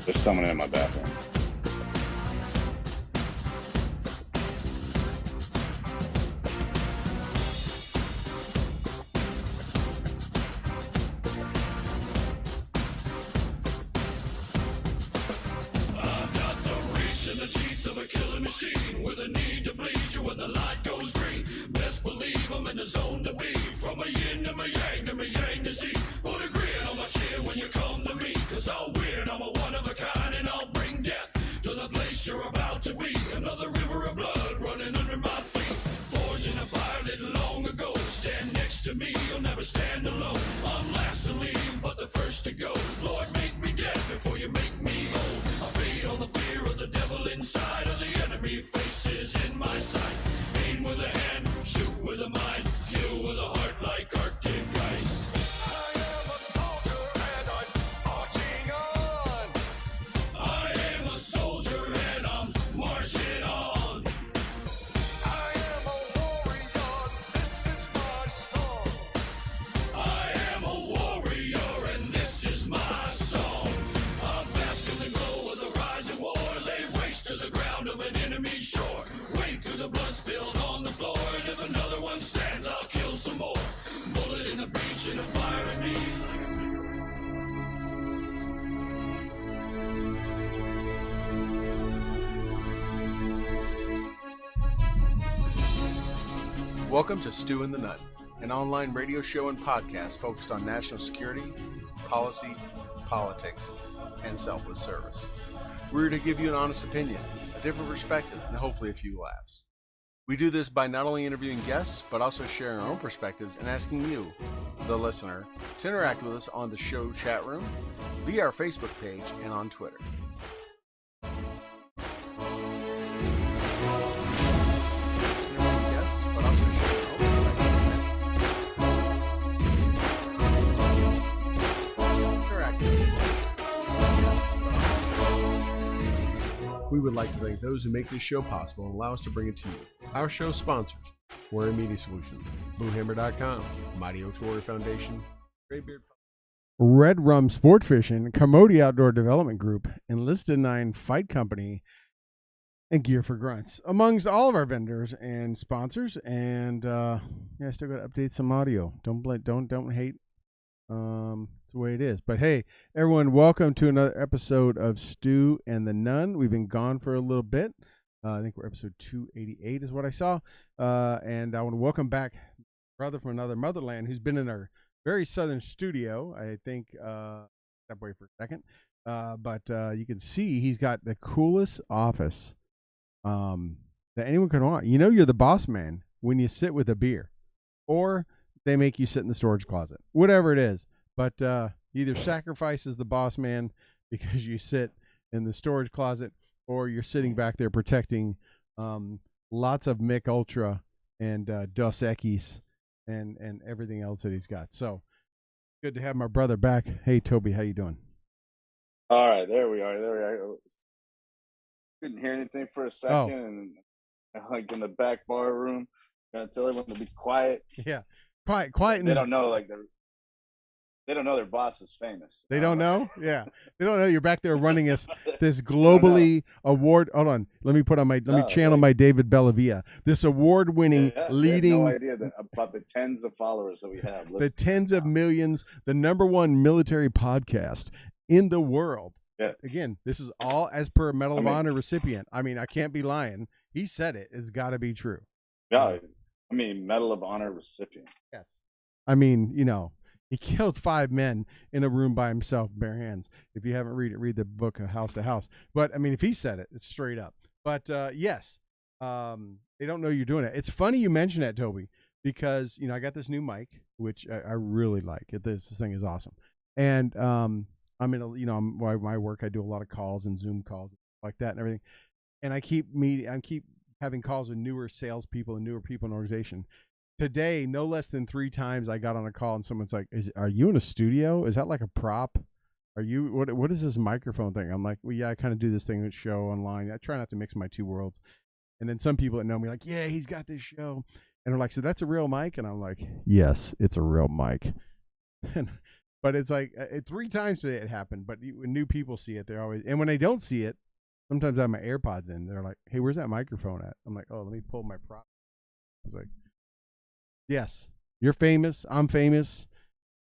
There's someone in my bathroom. I've got the reach and the teeth of a killing machine, with a need to bleed you when the light goes green. Best believe I'm in the zone to be, from a yin to my yang to Z. Put a grin on my chin when you come to me, cause I'll win, I'm a one of a kind, and I'll bring death to the place you're about to be. Another river of blood running under my feet, forged in a fire lit long ago. Stand next to me, you'll never stand alone. I'm last to leave, but the first to go. Lord, make me dead before you make me whole. I feed on the fear of the devil inside, of the enemy faces in my sight. Aim with a hand, shoot with a mind, kill with a heart like Arctic ice. I am a soldier and I'm marching on. I am a soldier and I'm marching on. I am a warrior, this is my song. I am a warrior and this is my song. I'm basking the glow of the rising war, lay waste to the ground of an enemy shore. Wade through the blood spilled on the floor, and if another one stands, I'll kill some more. Bullet in the breach and a fire in me. Welcome to Stew in the Nut, an online radio show and podcast focused on national security, policy, politics, and selfless service. We're here to give you an honest opinion, a different perspective, and hopefully a few laughs. We do this by not only interviewing guests, but also sharing our own perspectives and asking you, the listener, to interact with us on the show chat room, via our Facebook page, and on Twitter. Guests, but also sharing our own perspectives. We would like to thank those who make this show possible and allow us to bring it to you. Our show sponsors: Warrior Media Solutions, BlueHammer.com, Mighty Oaks Warrior Foundation, Graybeard, Red Rum Sport Fishing, Commodity Outdoor Development Group, Enlisted 9 Fight Company, and Gear for Grunts, amongst all of our vendors and sponsors. And I still got to update some audio. Don't hate. It's the way it is. But hey, everyone, welcome to another episode of Stew and the Nunn. We've been gone for a little bit. I think we're episode 288 is what I saw. And I want to welcome back brother from another motherland who's been in our very southern studio. I think step away for a second. But you can see he's got the coolest office that anyone could want. You know, you're the boss man when you sit with a beer, or they make you sit in the storage closet, whatever it is. But either sacrifice as the boss man because you sit in the storage closet, or you're sitting back there protecting lots of Mick Ultra and Dos Equis and everything else that he's got. So good to have my brother back. Hey, Toby, how you doing? All right, there we are. Couldn't hear anything for a second, and like in the back bar room, gotta tell everyone to be quiet. Yeah, quiet. They don't know, they don't know their boss is famous. They don't know? Yeah. They don't know you're back there running this globally award. Hold on. Let me channel my David Bellavia. This award-winning leading. No idea about the tens of followers that we have. The tens of millions, the number one military podcast in the world. Yeah. Again, this is all as per Medal of Honor recipient. I mean, I can't be lying. He said it. It's got to be true. Yeah. I mean, Medal of Honor recipient. Yes. I mean, you know, he killed 5 men in a room by himself, bare hands. If you haven't read the book House to House. But I mean, if he said it, it's straight up. But yes, they don't know you're doing it. It's funny you mention that, Toby, because I got this new mic, which I really like. This thing is awesome, and I'm in my work. I do a lot of calls and Zoom calls like that and everything, and I keep having calls with newer salespeople and newer people in the organization. Today, no less than 3 times I got on a call and someone's like, are you in a studio? Is that like a prop? Are you, what is this microphone thing? I'm like, well, yeah, I kind of do this thing with show online. I try not to mix my two worlds. And then some people that know me like, yeah, he's got this show. And they're like, so that's a real mic? And I'm like, yes, it's a real mic. And But it's like 3 times today it happened. But when new people see it, they're always, and when they don't see it, sometimes I have my AirPods in. They're like, "Hey, where's that microphone at?" I'm like, "Oh, let me pull my prop." I was like, "Yes, you're famous. I'm famous,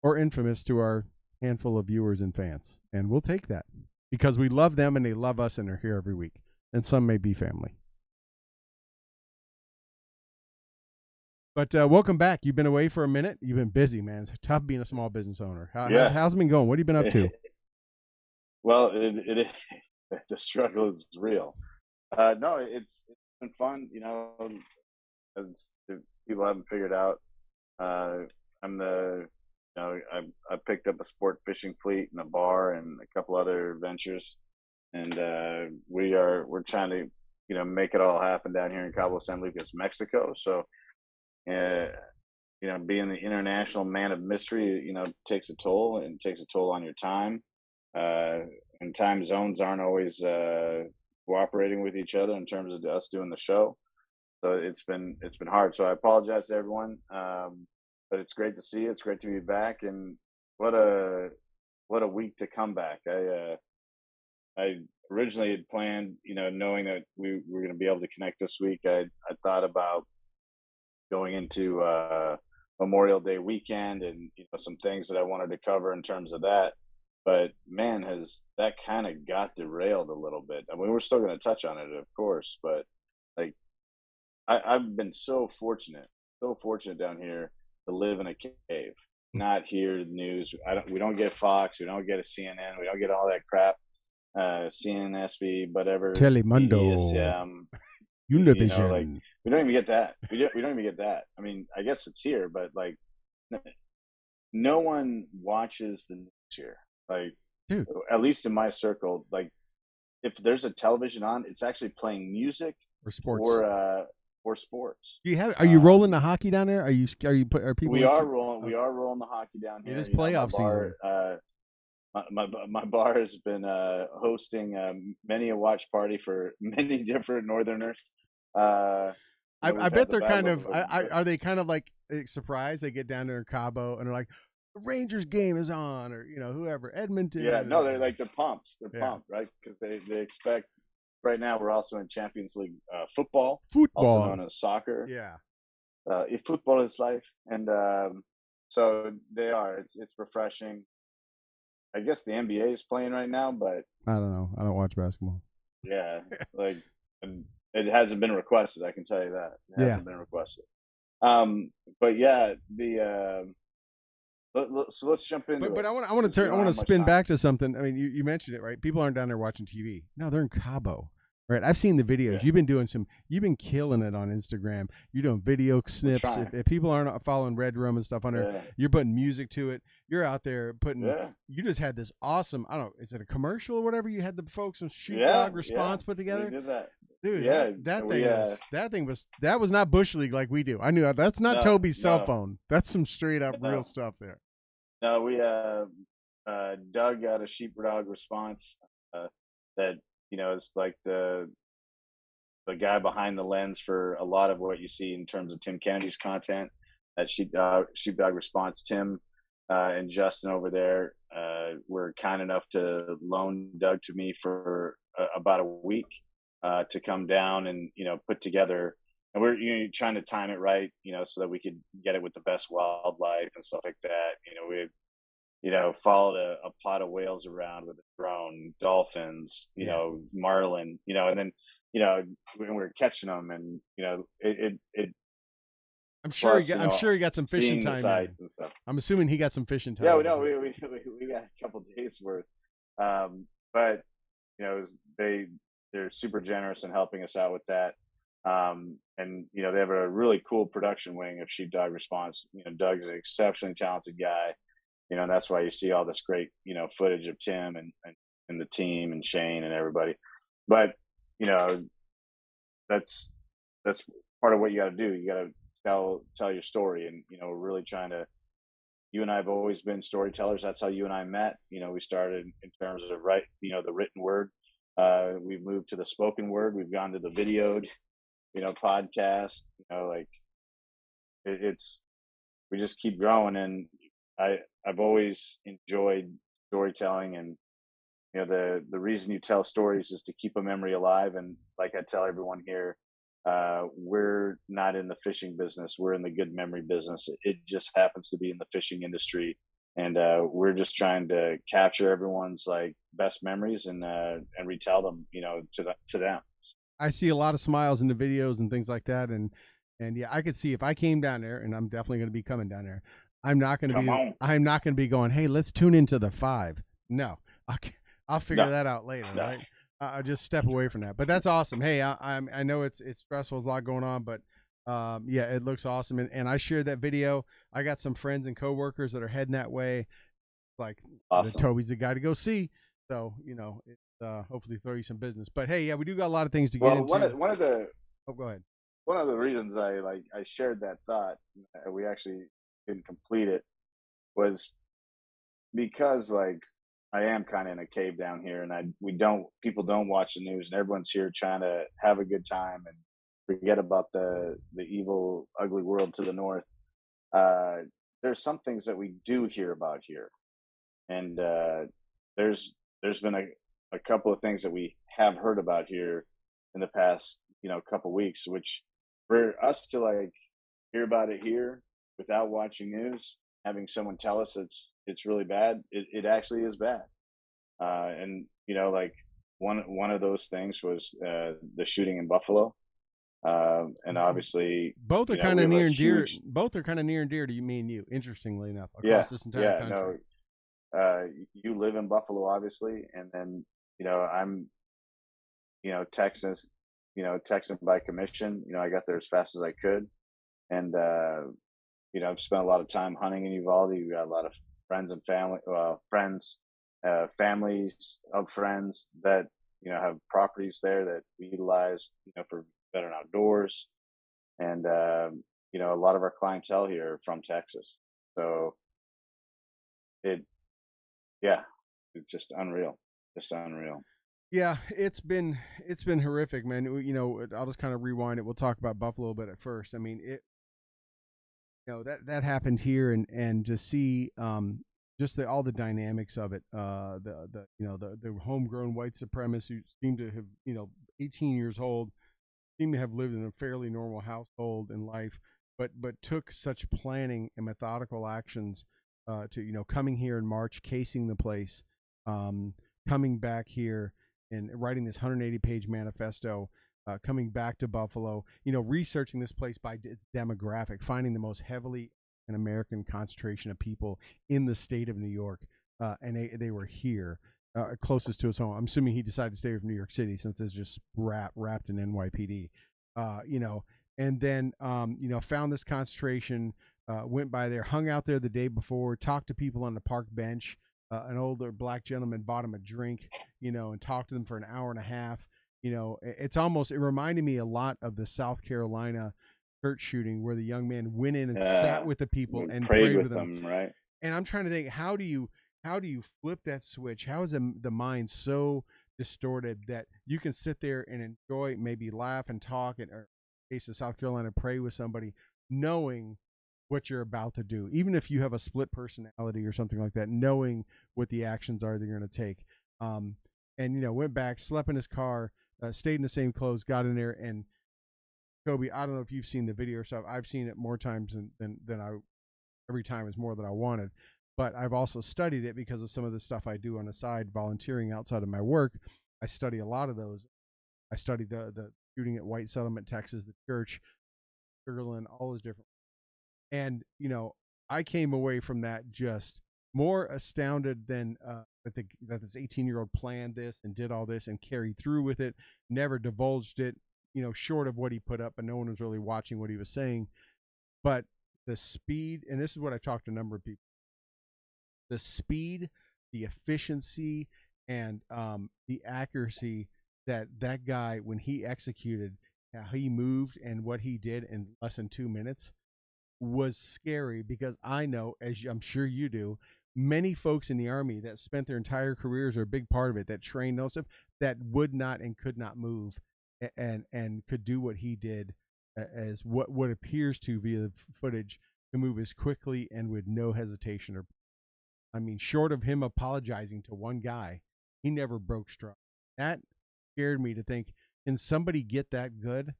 or infamous to our handful of viewers and fans, and we'll take that because we love them and they love us and they're here every week. And some may be family." But welcome back. You've been away for a minute. You've been busy, man. It's tough being a small business owner. How's it been going? What have you been up to? Well, it the struggle is real. No, it's been fun. As if people haven't figured out, I'm the I picked up a sport fishing fleet and a bar and a couple other ventures, and we're trying to make it all happen down here in Cabo San Lucas, Mexico. So uh, being the international man of mystery, takes a toll, and takes a toll on your time. Uh, and time zones aren't always cooperating with each other in terms of us doing the show. So it's been hard. So I apologize to everyone. But it's great to see you. It's great to be back, and what a week to come back. I originally had planned, knowing that we were going to be able to connect this week. I thought about going into Memorial Day weekend, and some things that I wanted to cover in terms of that. But man, has that kind of got derailed a little bit. I mean, we're still going to touch on it, of course, but like I've been so fortunate down here to live in a cave, not hear the news. We don't get Fox, we don't get a CNN, we don't get all that crap. CNSB, whatever, Telemundo, BDSM, Univision. like we don't even get that. We don't even get that. I mean, I guess it's here, but like no one watches the news here. Like, dude, at least in my circle, like if there's a television on, it's actually playing music or sports or sports. Do you have? Are you rolling the hockey down there? Are people? We are rolling. We are rolling the hockey down here. It is playoff season. My bar has been hosting many a watch party for many different Northerners. I bet they're kind of. Are they kind of like surprised? They get down there in Cabo and they're like, "The Rangers game is on," or whoever, Edmonton. Yeah, no, they're pumped. They're pumped, right? Because they expect. Right now, we're also in Champions League football, also known as soccer. Yeah, if football is life, and so they are. It's refreshing. I guess the NBA is playing right now, but I don't know. I don't watch basketball. Yeah, like it hasn't been requested. I can tell you that it hasn't been requested. But yeah, so let's jump into it. But I want to spin back to something. I mean, you mentioned it, right? People aren't down there watching TV. No, they're in Cabo. Right, I've seen the videos. Yeah. You've been killing it on Instagram. You're doing video snips. If people aren't following Red Room and stuff on there, you're putting music to it. You're out there putting. Yeah. You just had this awesome. I don't know. Is it a commercial or whatever? You had the folks from Sheepdog Response put together. We did that, dude. Yeah, that was not Bush League like we do. I knew that. That's not Toby's cell phone. That's some straight up real stuff there. No, we Doug got a Sheepdog Response that. It's like the guy behind the lens for a lot of what you see in terms of Tim Kennedy's content at Sheepdog Response. Tim and Justin over there were kind enough to loan Doug to me for about a week to come down and put together. And we're trying to time it right, so that we could get it with the best wildlife and stuff like that. We followed a pod of whales around with a drone, dolphins, marlin, and then, when we were catching them, and it. I'm sure he got some fishing time. Sites and stuff. I'm assuming he got some fishing time. Yeah, we got a couple of days worth, but they're super generous in helping us out with that. And they have a really cool production wing of Sheepdog Response. Doug's an exceptionally talented guy. And that's why you see all this great, footage of Tim and the team and Shane and everybody. But, that's part of what you got to do. You got to tell your story. And, we're really trying to, you and I have always been storytellers. That's how you and I met. We started in terms of the written word. We've moved to the spoken word. We've gone to the videoed, podcast, we just keep growing. And I've always enjoyed storytelling, and the reason you tell stories is to keep a memory alive. And like I tell everyone here, we're not in the fishing business, we're in the good memory business. It just happens to be in the fishing industry, and we're just trying to capture everyone's like best memories and retell them, to them. I see a lot of smiles in the videos and things like that, and yeah, I could see if I came down there, and I'm definitely going to be coming down there. Come on. I'm not going to be going, hey, let's tune into the 5. No, I'll, I'll figure No, that out later, no. right? I'll just step away from that. But that's awesome. Hey, I know it's stressful, there's a lot going on, but yeah, it looks awesome. And I shared that video. I got some friends and coworkers that are heading that way. Like, Awesome. Toby's the guy to go see. So hopefully throw you some business. But hey, yeah, we do got a lot of things to get Well, into. one of the Oh, go ahead. one of the reasons I shared that thought, we actually didn't complete it, was because like I am kind of in a cave down here, and I we don't people don't watch the news, and everyone's here trying to have a good time and forget about the evil, ugly world to the north. Uh, there's some things that we do hear about here, and there's there's been a couple of things that we have heard about here in the past couple weeks, which for us to like hear about it here without watching news, having someone tell us it's really bad, it actually is bad. And like one of those things was the shooting in Buffalo, and obviously Both are kind we of have a near and dear. huge. Both are kind of near and dear to you, me and you. Interestingly enough, Yeah, across this entire yeah, country. no, you live in Buffalo, obviously, and then I'm Texas, Texan by commission. I got there as fast as I could, and I've spent a lot of time hunting in Uvalde. We got a lot of friends and family, families of friends that have properties there that we utilize, for better outdoors, and a lot of our clientele here are from Texas. So it, yeah, it's just unreal. Yeah, it's been horrific, man. I'll just kind of rewind it. We'll talk about Buffalo a bit at first. I mean, that happened here, and to see just all the dynamics of it. The homegrown white supremacists who seem to have 18 years old, seem to have lived in a fairly normal household in life, but took such planning and methodical actions to coming here in March, casing the place, coming back here and writing this 180-page manifesto, coming back to Buffalo, researching this place by its demographic, finding the most heavily an American concentration of people in the state of New York, and they were here, closest to his home. I'm assuming he decided to stay from New York City since it's just wrapped in NYPD, and then found this concentration, went by there, hung out there the day before, talked to people on the park bench. An older black gentleman bought him a drink, and talked to them for an hour and a half. It reminded me a lot of the South Carolina church shooting where the young man went in and sat with the people We and prayed prayed with with them. them, right? And I'm trying to think, how do you flip that switch? How is the mind so distorted that you can sit there and enjoy, maybe laugh and talk, and or in case of South Carolina, pray with somebody, knowing what you're about to do, even if you have a split personality or something like that, knowing what the actions are that you're going to take. And went back, slept in his car, stayed in the same clothes, got in there, and Kobe, I don't know if you've seen the video or stuff. I've seen it more times than I. Every time is more than I wanted, but I've also studied it because of some of the stuff I do on the side, volunteering outside of my work. I study a lot of those. I studied the shooting at White Settlement, Texas, the church, Sugarland, all those different. And I came away from that just more astounded than that this 18-year-old planned this and did all this and carried through with it, never divulged it, short of what he put up, and no one was really watching what he was saying. But the speed, and this is what I've talked to a number of people, the speed, the efficiency, and the accuracy that guy, when he executed, how he moved and what he did in less than 2 minutes, was scary, because I know, as I'm sure you do, many folks in the Army that spent their entire careers, or a big part of it, that trained those stuff, that would not and could not move, and could do what he did, as what appears to via the footage, to move as quickly and with no hesitation. Or I mean, short of him apologizing to one guy, he never broke stride. That scared me to think, can somebody get that good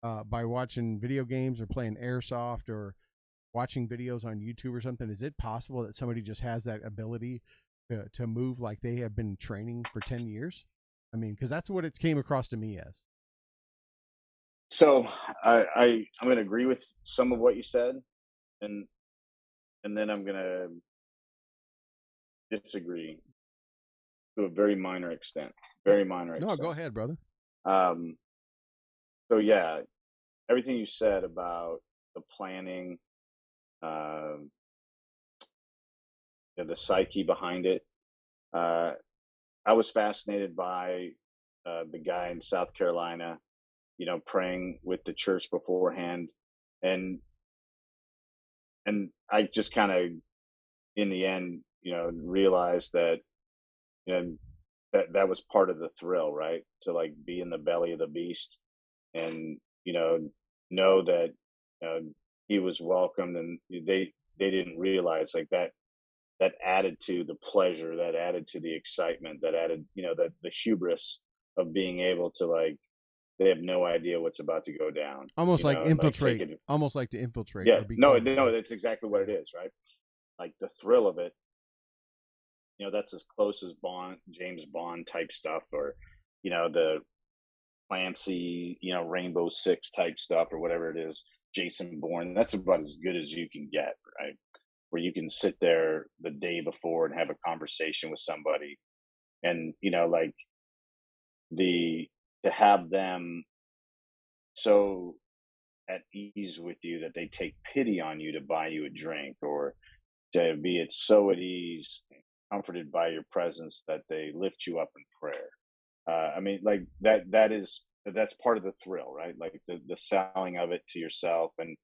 by watching video games or playing airsoft or watching videos on YouTube or something? Is it possible that somebody just has that ability to move like they have been training for 10 years? I mean, because that's what it came across to me as. So I'm going to agree with some of what you said, and then I'm going to disagree to a very minor extent. Very minor No, go extent. ahead, brother. Um, so yeah, everything you said about the planning, um, the psyche behind it. Uh, I was fascinated by the guy in South Carolina, praying with the church beforehand, and I just kind of, in the end, realized that, you know, that was part of the thrill, right? To like be in the belly of the beast, and know that uh, he was welcomed, and they didn't realize like that added to the pleasure, that added to the excitement, that added, that the hubris of being able to like, they have no idea what's about to go down, Almost like and like take infiltrate, it. almost like to infiltrate Yeah, or no, become. no, that's exactly what it is, right? Like the thrill of it, that's as close as James Bond type stuff, or the Clancy, Rainbow Six type stuff, or whatever it is, Jason Bourne. That's about as good as you can get, right? Where you can sit there the day before and have a conversation with somebody, and like the to have them so at ease with you that they take pity on you to buy you a drink, or to be at so at ease, comforted by your presence that they lift you up in prayer. I mean, like that's part of the thrill, right? Like the selling of it to yourself, and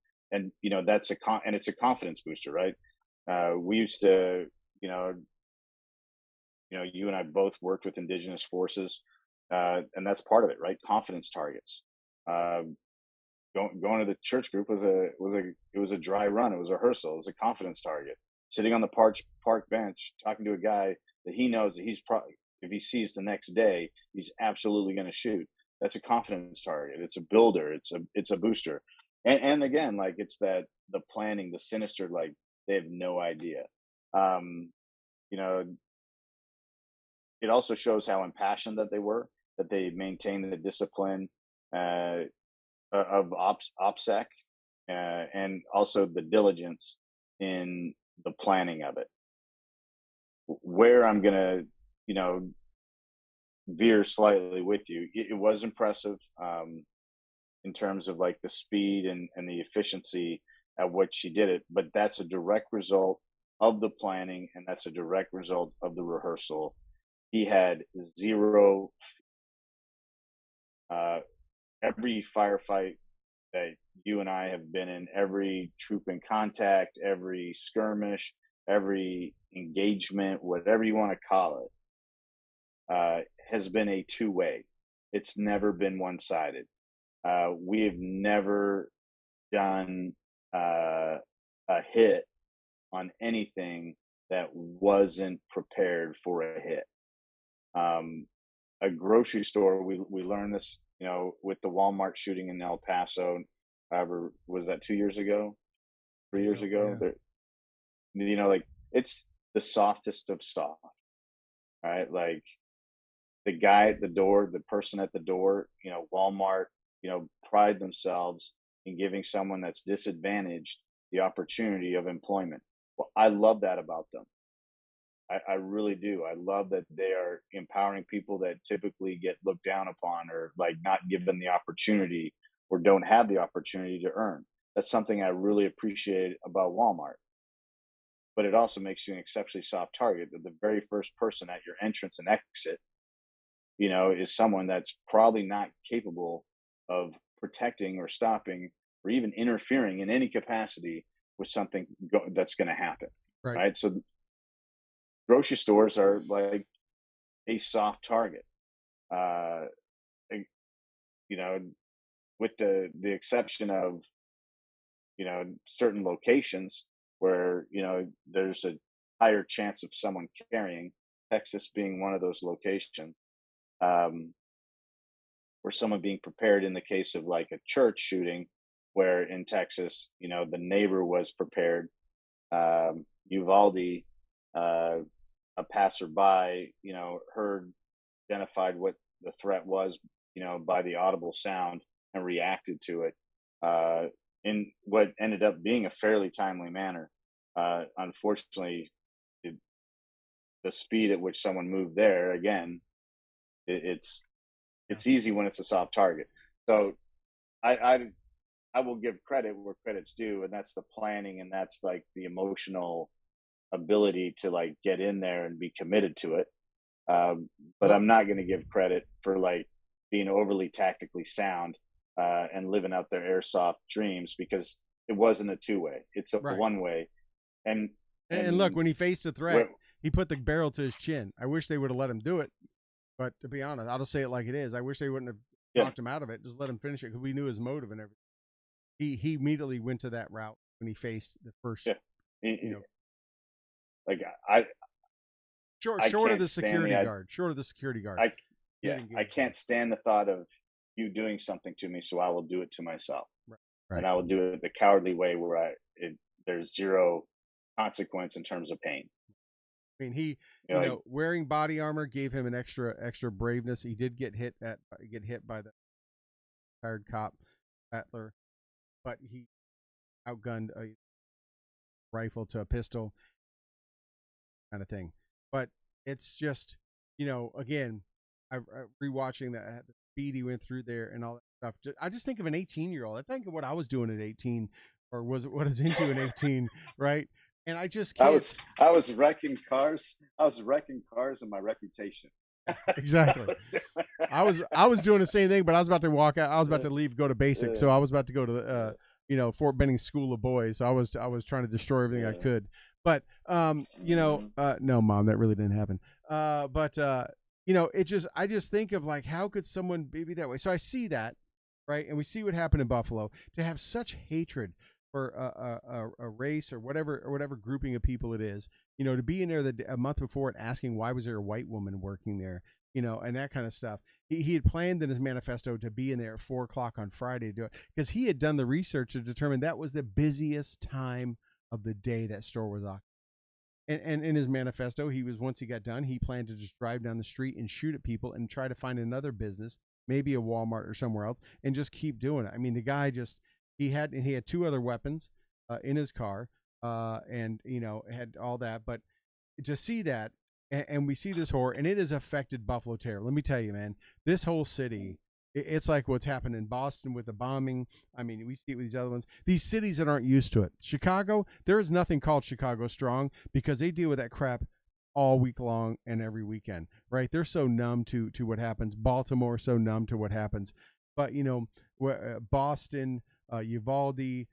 that's and it's a confidence booster, right? We used to, you know, you and I both worked with indigenous forces, and that's part of it, right? Confidence targets. Uh, going to the church group was a dry run. It was a rehearsal. It was a confidence target. Sitting on the park bench, talking to a guy that he knows that he's probably, if he sees the next day, he's absolutely going to shoot. That's a confidence target. It's a builder. It's a booster. And again, like it's that the planning, the sinister, like they have no idea. Um, you know, it also shows how impassioned that they were, that they maintained the discipline uh, of OPSEC, and also the diligence in the planning of it. Where I'm gonna, you know, veer slightly with you, it was impressive, in terms of like the speed and the efficiency at which she did it. But that's a direct result of the planning, and that's a direct result of the rehearsal. He had zero. Uh, every firefight that you and I have been in, every troop in contact, every skirmish, every engagement, whatever you want to call it, has been a two-way. It's never been one-sided. We have never done a hit on anything that wasn't prepared for a hit. A grocery store, we learned this, with the Walmart shooting in El Paso. However, was that 2 years ago, 3 years ago? Yeah. There, like it's the softest of soft, right? Like the guy at the door, the person at the door, Walmart, pride themselves in giving someone that's disadvantaged the opportunity of employment. Well, I love that about them. I really do. I love that they are empowering people that typically get looked down upon, or like not given the opportunity, or don't have the opportunity to earn. That's something I really appreciate about Walmart. But it also makes you an exceptionally soft target, that the very first person at your entrance and exit, is someone that's probably not capable of protecting or stopping or even interfering in any capacity with something that's going to happen. Right. Right. So grocery stores are like a soft target. Uh, you know, with the exception of, certain locations where, there's higher chance of someone carrying. Texas being one of those locations, um, for someone being prepared in the case of like a church shooting, where in Texas, the neighbor was prepared. Uvalde, uh, a passerby, heard, identified what the threat was, by the audible sound and reacted to it in what ended up being a fairly timely manner. Unfortunately, it, the speed at which someone moved there, again, it's Yeah. easy when it's a soft target. So I, I I will give credit where credit's due, and that's the planning, and that's like the emotional ability to like get in there and be committed to it. Um, but Well, I'm not going to give credit for like being overly tactically sound and living out their airsoft dreams, because it wasn't a two way; it's a right. one way. And And look, and when he faced a threat, where, he put the barrel to his chin. I wish they would have let him do it. But to be honest, I'll just say it like it is. I wish they wouldn't have yeah, talked him out of it. Just let him finish it because we knew his motive and everything. He immediately went to that route when he faced the first, yeah, you know, like I I short of can't the stand security guard, short of the security guard. I He yeah, didn't I engage him. can't stand the thought of you doing something to me, so I will do it to myself, Right. and Right. I will do it the cowardly way where there's zero consequence in terms of pain. I mean, he, Like, wearing body armor gave him an extra braveness. He did get hit by the tired cop, Battler, but he outgunned a rifle to a pistol kind of thing. But it's just, again, I rewatching the speed he went through there and all that stuff. I just think of an 18-year-old. I think of what I was doing at 18, or was it what I was into at 18, right? And I just I can't. was I was wrecking cars. I was wrecking cars and my reputation. That's what I Exactly. was doing. I was doing the same thing, but I was about to walk out. I was about to leave, go to basic. So I was about to go to the Fort Benning School of Boys. So I was trying to destroy everything I Yeah. could. But Mhm. no, mom, that really didn't happen. But it just I just think of like how could someone be that way? So I see that, right? And we see what happened in Buffalo to have such hatred for a race or whatever grouping of people it is, to be in there a month before and asking why was there a white woman working there, and that kind of stuff. He had planned in his manifesto to be in there at 4 o'clock on Friday to do it because he had done the research to determine that was the busiest time of the day that store was occupied. And in his manifesto, once he got done, he planned to just drive down the street and shoot at people and try to find another business, maybe a Walmart or somewhere else, and just keep doing it. I mean, the guy just he had two other weapons in his car, and had all that. But to see that, and we see this horror, and it has affected Buffalo terror. Let me tell you, man, this whole city. It's like what's happened in Boston with the bombing. I mean, we see it with these other ones. These cities that aren't used to it. Chicago, there is nothing called Chicago Strong because they deal with that crap all week long and every weekend, right? They're so numb to what happens. Baltimore so numb to what happens. But Boston, Uvalde,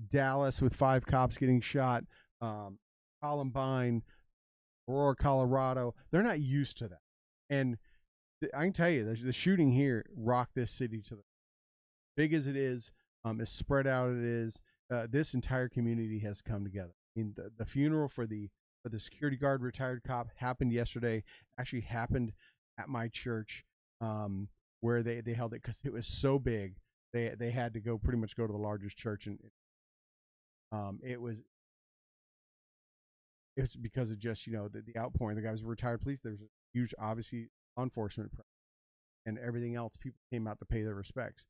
Dallas with 5 cops getting shot, Columbine, Aurora, Colorado. They're not used to that, and I can tell you the shooting here rocked this city to the big as it is, as spread out it is. This entire community has come together. I mean, the funeral for the security guard retired cop happened yesterday. Actually happened at my church, where they held it because it was so big. They had to pretty much go to the largest church, and it's because of just the outpouring. The guy was a retired police. There was a huge, obviously, law enforcement and everything else. People came out to pay their respects,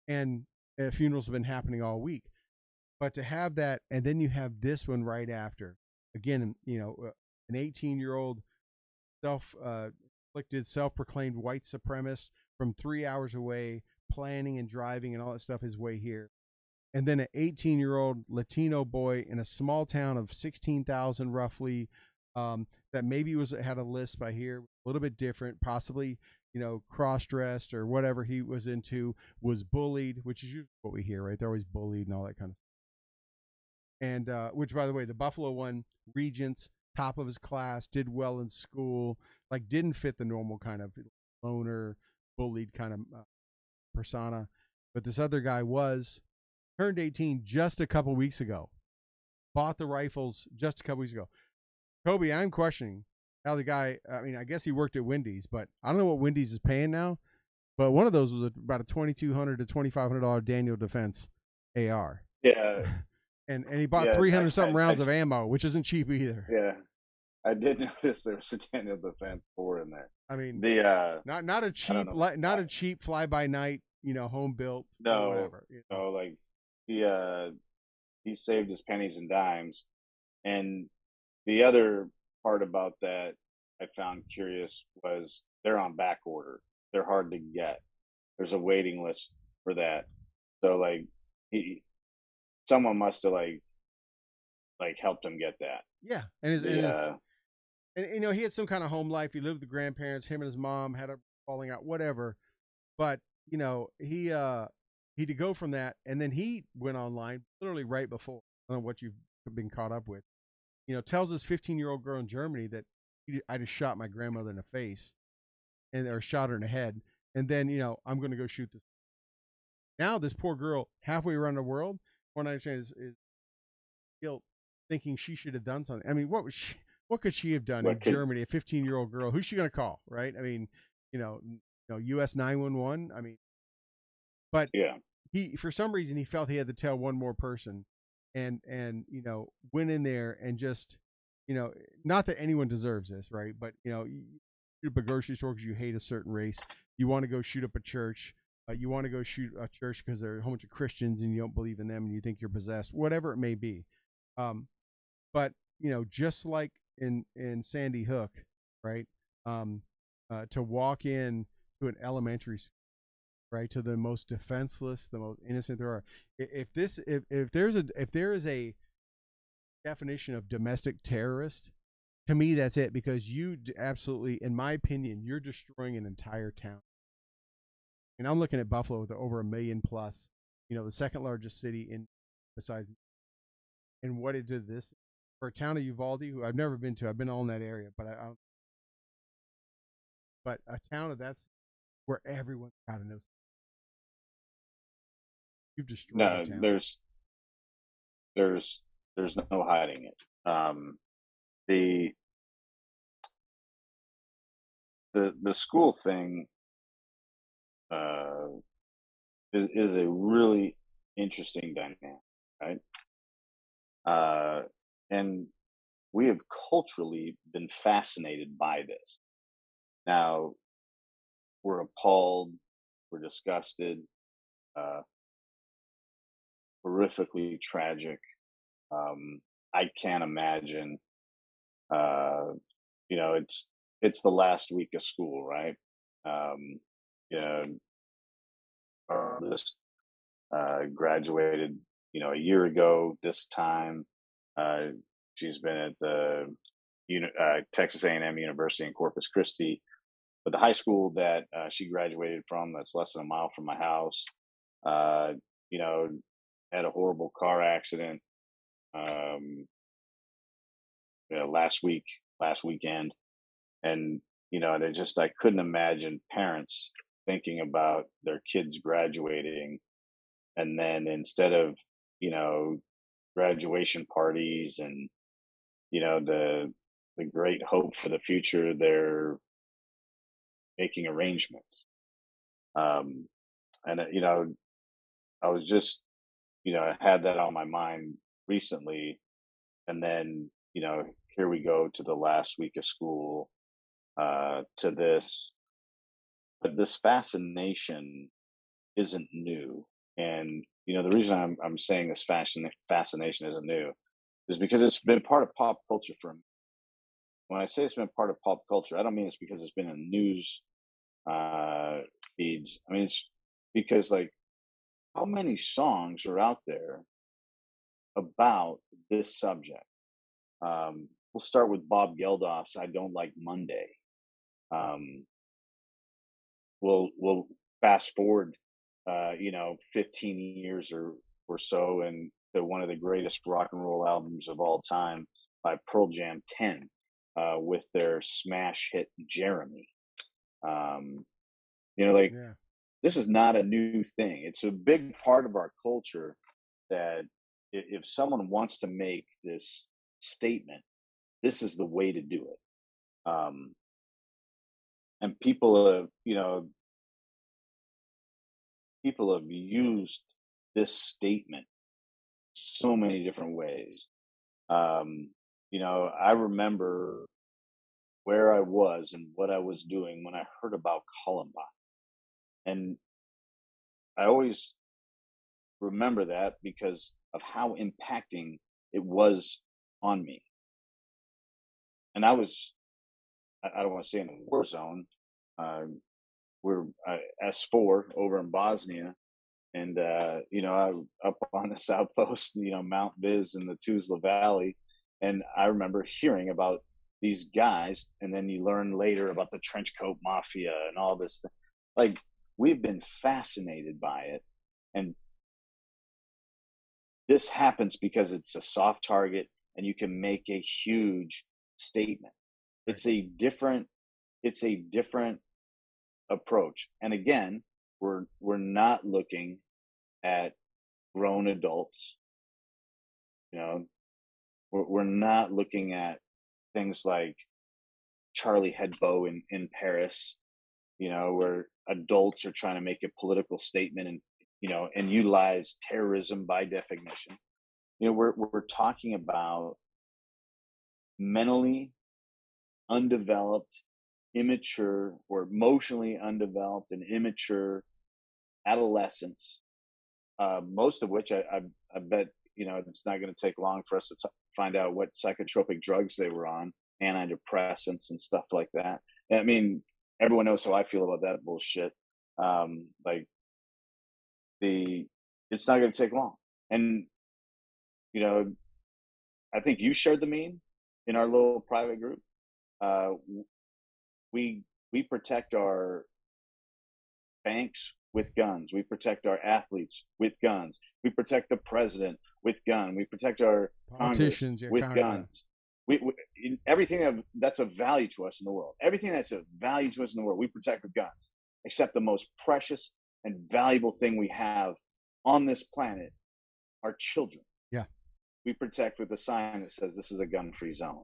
and funerals have been happening all week. But to have that, and then you have this one right after, again, an 18-year-old self-afflicted, self-proclaimed white supremacist from 3 hours away, planning and driving and all that stuff his way here. And then an 18-year-old Latino boy in a small town of 16,000 roughly, that maybe had a list by here, a little bit different, possibly cross-dressed or whatever he was into, was bullied, which is usually what we hear, right? They're always bullied and all that kind of stuff. And which, by the way, the Buffalo one, Regents, top of his class, did well in school, like didn't fit the normal kind of loner, bullied kind of persona. But this other guy turned 18 just a couple weeks ago, bought the rifles just a couple weeks ago. Kobe, I'm questioning how the guy. I mean, I guess he worked at Wendy's, but I don't know what Wendy's is paying now. But one of those was about a $2,200 to $2,500 Daniel Defense AR, Yeah, and he bought yeah. 300 something rounds of ammo, which isn't cheap either. Yeah, I did notice there was a Daniel Defense 4 in there. I mean, The not a I don't cheap know. not a cheap fly by night, home built or No, whatever. no, like he uh he saved his pennies and dimes. And the other part about that I found curious was they're on back order. They're hard to get. There's a waiting list for that. So like he someone must have like helped him get that. Yeah, and his The and he had some kind of home life. He lived with the grandparents. Him and his mom had a falling out, whatever. But he to go from that, and then he went online literally right before. I don't know what you've been caught up with. Tells this 15-year-old girl in Germany that I just shot my grandmother in the face, or shot her in the head, and then I'm going to go shoot this. Now this poor girl, halfway around the world, what I understand is guilt, thinking she should have done something. I mean, what could she have done in what could Germany? A 15-year-old girl, who's she going to call, right? I mean, US 911. I mean, but yeah. he, for some reason, he felt he had to tell one more person, and went in there and just, not that anyone deserves this, right? But you shoot up a grocery store because you hate a certain race. You want to go shoot up a church. You want to go shoot a church because there are a whole bunch of Christians and you don't believe in them and you think you're possessed, whatever it may be. But just like in Sandy Hook, right? To walk in to an elementary school, right, to the most defenseless, the most innocent there are. If there is a definition of domestic terrorist, to me that's it, because you absolutely, in my opinion, you're destroying an entire town. And I'm looking at Buffalo with over 1 million plus, the second largest city in besides, and what it did this for a town of Uvalde, who I've never been to. I've been all in that area, but a town of that's where everyone's got to know. You've destroyed No, a town. there's no hiding it. The the school thing uh, is a really interesting dynamic, right? Uh, and we have culturally been fascinated by this. Now we're appalled, we're disgusted, uh, horrifically tragic. I can't imagine. Uh, it's the last week of school, right? Um, you know, our oldest graduated, a year ago this time. Uh, she's been at the Texas A&M University in Corpus Christi, but the high school that she graduated from, that's less than a mile from my house, uh, you know, had a horrible car accident um, last weekend, and they just I couldn't imagine parents thinking about their kids graduating, and then instead of you know graduation parties and the great hope for the future, they're making arrangements. Um, and I was just I had that on my mind recently, and then here we go to the last week of school, to this, but this fascination isn't new. And the reason I'm saying this fascination isn't new is because it's been part of pop culture for me. When I say it's been part of pop culture, I don't mean it's because it's been in news uh, feeds. I mean it's because, like, how many songs are out there about this subject? We'll start with Bob Geldof's "I Don't Like Monday." Um, we'll fast forward, 15 years or so, and to one of the greatest rock and roll albums of all time by Pearl Jam, 10, with their smash hit "Jeremy." Um, like, Yeah. this is not a new thing. It's a big part of our culture that if someone wants to make this statement, this is the way to do it. And people have, people have used this statement so many different ways. I remember where I was and what I was doing when I heard about Columbine. And I always remember that because of how impacting it was on me. And I don't want to say in a war zone. Uh, we're S4 over in Bosnia. And, I up on this outpost, Mount Viz in the Tuzla Valley. And I remember hearing about these guys. And then you learn later about the trench coat mafia and all this. Like, we've been fascinated by it. And this happens because it's a soft target and you can make a huge statement. It's a different, it's a different approach. And again, we're not looking at grown adults. We're not looking at things like Charlie Hebdo in Paris, where adults are trying to make a political statement and utilize terrorism by definition. We're talking about mentally undeveloped, immature, or emotionally undeveloped and immature adolescents, most of which I bet it's not going to take long for us to find out what psychotropic drugs they were on, antidepressants and stuff like that. I mean, everyone knows how I feel about that bullshit. Like it's not going to take long, and I think you shared the meme in our little private group. Uh, we protect our banks with guns. We protect our athletes with guns. We protect the president with gun. We protect our Congress with guns. Everything that's of value to us in the world. Everything that's of value to us in the world, we protect with guns. Except the most precious and valuable thing we have on this planet, our children. Yeah. We protect with a sign that says this is a gun-free zone.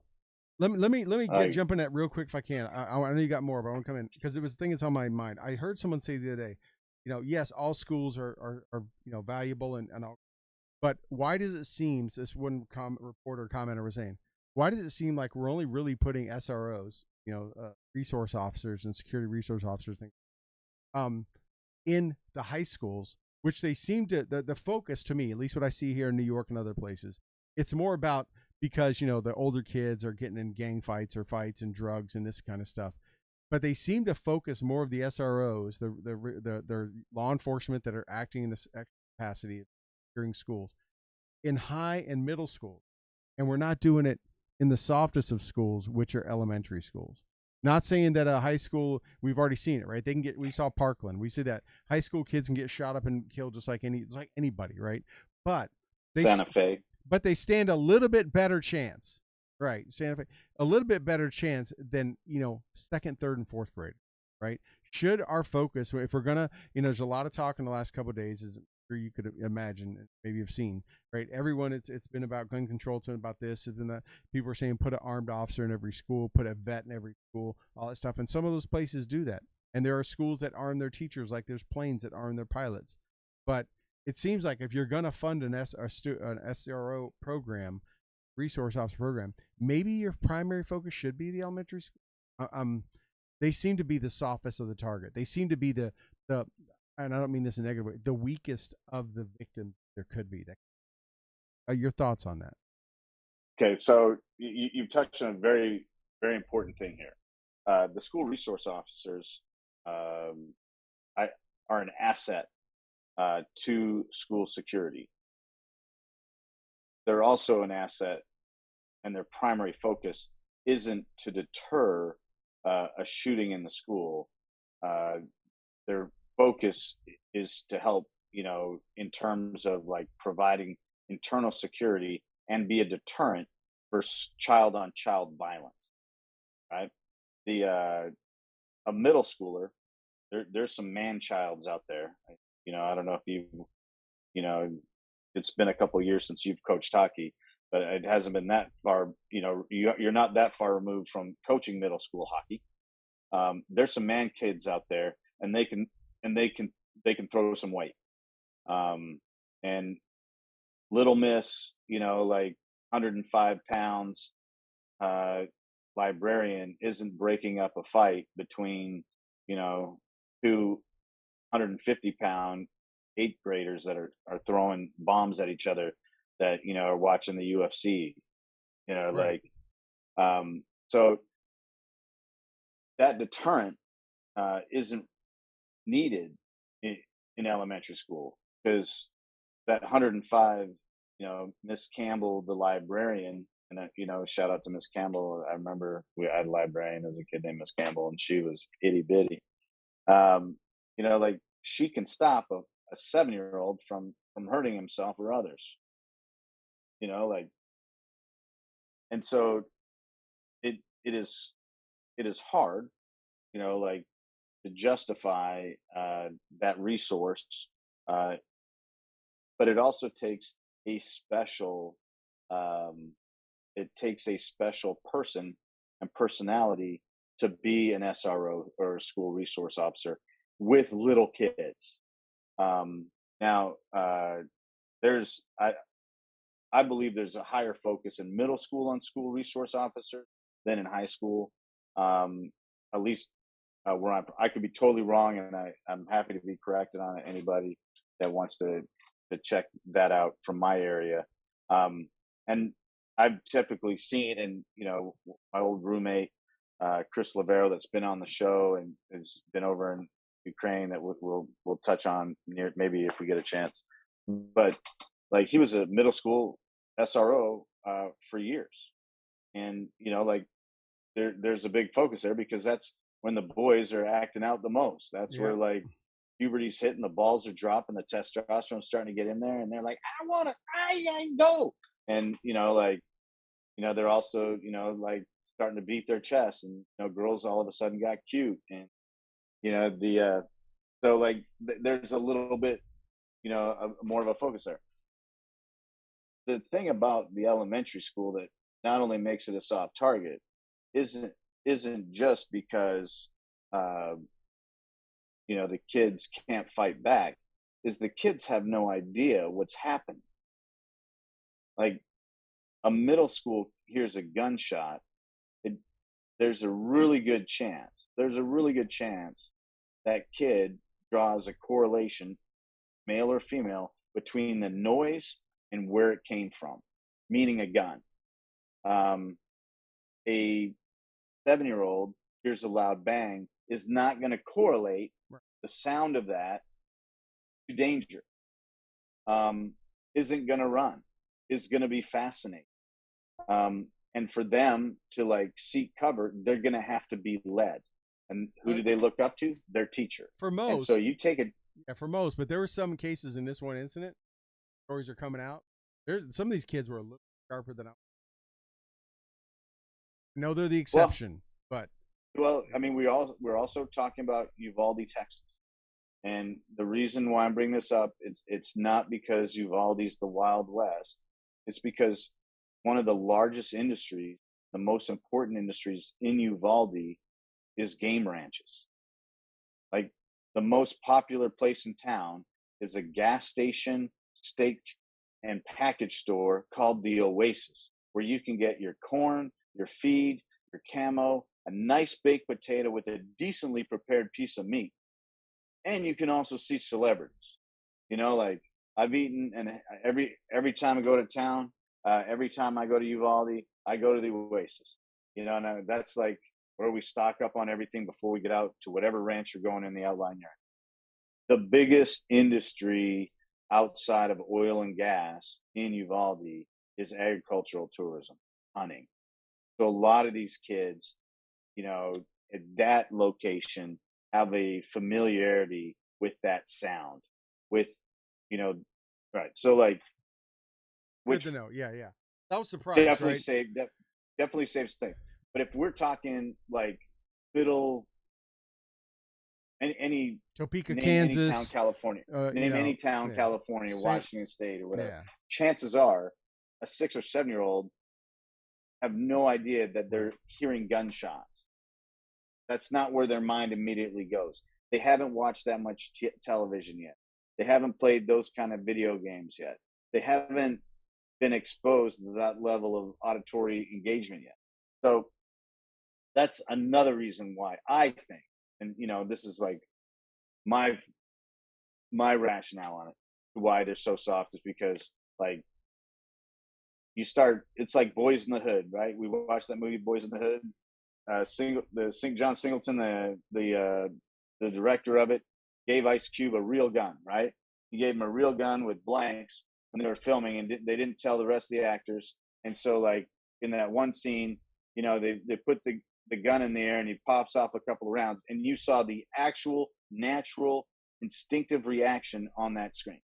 Let me jump in that real quick if I can. I know you got more, but I want to come in because it was the thing that's on my mind. I heard someone say the other day, yes, all schools are valuable and all, but why does it seem, this one reporter commenter was saying, why does it seem like we're only really putting SROs, resource officers and security resource officers, in the high schools, which they seem to, the focus to me, at least what I see here in New York and other places, it's more about because the older kids are getting in gang fights or fights and drugs and this kind of stuff, but they seem to focus more of the SROs, the law enforcement that are acting in this capacity during schools, in high and middle schools, and we're not doing it in the softest of schools, which are elementary schools. Not saying that a high school, we've already seen it, right? We saw Parkland. We see that high school kids can get shot up and killed just like anybody, right? But Santa Fe. But they stand a little bit better chance, right? Santa Fe, a little bit better chance than, second, third, and fourth grade, right? Should our focus, if we're going to, there's a lot of talk in the last couple of days, as I'm sure you could imagine, maybe you've seen, right? Everyone, it's been about gun control, it's been about this, it's been that. People are saying put an armed officer in every school, put a vet in every school, all that stuff. And some of those places do that. And there are schools that arm their teachers, like there's planes that arm their pilots. But it seems like if you're going to fund an SRO program, resource officer program, maybe your primary focus should be the elementary school. They seem to be the softest of the target. They seem to be the and I don't mean this in a negative way, the weakest of the victims there could be. Your thoughts on that? Okay, so you've touched on a very, very important thing here. The school resource officers are an asset to school security. They're also an asset, and their primary focus isn't to deter a shooting in the school. Their focus is to help, in terms of like providing internal security and be a deterrent for child-on-child violence. Right? A middle schooler, there's some man-childs out there. I don't know if it's been a couple of years since you've coached hockey, but it hasn't been that far. You're not that far removed from coaching middle school hockey. There's some man kids out there, and they can throw some weight. And Little Miss, like 105 pounds, uh, librarian isn't breaking up a fight between, two 150-pound eighth graders that are throwing bombs at each other that, are watching the UFC, Right. so that deterrent isn't needed in elementary school because that 105, Miss Campbell, the librarian, and shout out to Miss Campbell. I remember we had a librarian as a kid named Miss Campbell, and she was itty bitty. Like she can stop a 7-year-old from hurting himself or others. Like, and so it it is it is hard, like to justify that resource, uh, but it also takes a special um, it takes a special person and personality to be an SRO or a school resource officer with little kids. Now, there's I believe there's a higher focus in middle school on school resource officer than in high school. At least where I could be totally wrong, and I'm happy to be corrected on it. Anybody that wants to check that out from my area. And I've typically seen, and my old roommate Chris Lavero, that's been on the show and has been over in Ukraine, that we'll touch on near maybe if we get a chance. But like he was a middle school SRO for years, and like there's a big focus there because that's when the boys are acting out the most. That's Yeah. where like puberty's hitting, the balls are dropping, the testosterone's starting to get in there, and they're like, I want to, I go, and like they're also like starting to beat their chest, and girls all of a sudden got cute, and the so like there's a little bit more of a focus there. The thing about the elementary school that not only makes it a soft target isn't isn't just because uh, the kids can't fight back, is the kids have no idea what's happened. Like a middle school hears a gunshot, it, there's a really good chance that kid draws a correlation, male or female, between the noise and where it came from, meaning a gun. um, a 7-year-old hears a loud bang is not going to correlate Right. the sound of that to danger. um, isn't going to run, is going to be fascinated. And for them to like seek cover, they're going to have to be led. And who do they look up to? Their teacher. For And so most, you take it. yeah, for most, but there were some cases in this one incident. Stories are coming out. Some of these kids were a little sharper than I. No, they're the Well, exception, but I mean, we're also talking about Uvalde, Texas. And the reason why I'm bringing this up, it's not because Uvalde's the Wild West. It's because one of the largest industries, the most important industries in Uvalde, is game ranches. Like the most popular place in town is a gas station, steak, and package store called the Oasis, where you can get your corn, your feed, your camo, a nice baked potato with a decently prepared piece of meat, and you can also see celebrities. Like I've eaten, and every time I go to town, every time I go to Uvalde, I go to the Oasis. And that's like where we stock up on everything before we get out to whatever ranch you're going in the outlying yard. The biggest industry outside of oil and gas in Uvalde is agricultural tourism, hunting. So a lot of these kids, at that location, have a familiarity with that sound, with, you know, right. So like, good which to know. Yeah, yeah. That was surprise, definitely right? save definitely saves things. But if we're talking like middle, any Topeka, name any town, Kansas. California, name any town, Yeah, California, Saint, Washington State, or whatever. yeah, Chances are a 6 or 7 year old have no idea that they're hearing gunshots. That's not where their mind immediately goes. They haven't watched that much television yet. They haven't played those kind of video games yet. They haven't been exposed to that level of auditory engagement yet. So that's another reason why I think, and this is like my rationale on it, why they're so soft is because like it's like Boys in the Hood, right? We watched that movie Boys in the Hood. John Singleton, the director of it, gave Ice Cube a real gun, right? He gave him a real gun with blanks when they were filming, and they didn't tell the rest of the actors. And so, like in that one scene, they put the gun in the air, and he pops off a couple of rounds, and you saw the actual natural, instinctive reaction on that screen.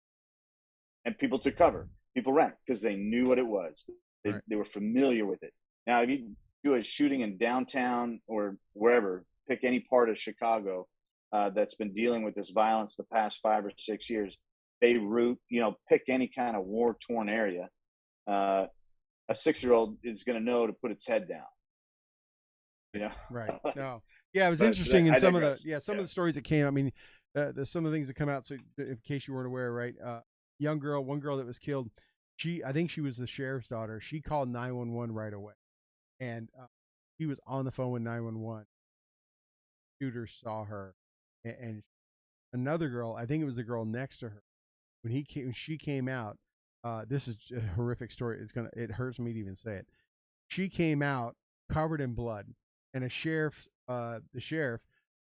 And people took cover. People ran because they knew what it was. They were familiar with it. Now, if you do a shooting in downtown or wherever, pick any part of Chicago that's been dealing with this violence the past 5 or 6 years, Beirut, pick any kind of war-torn area, a 6-year-old is going to know to put its head down. Right. No. Yeah, it was But interesting in I some digress. of the stories that came. I mean, some of the things that come out. So, in case you weren't aware, right? One girl that was killed. I think she was the sheriff's daughter. She called 911 right away, and he was on the phone with 911. Shooter saw her, and another girl. I think it was the girl next to her. When she came out. This is a horrific story. It hurts me to even say it. She came out covered in blood, and the sheriff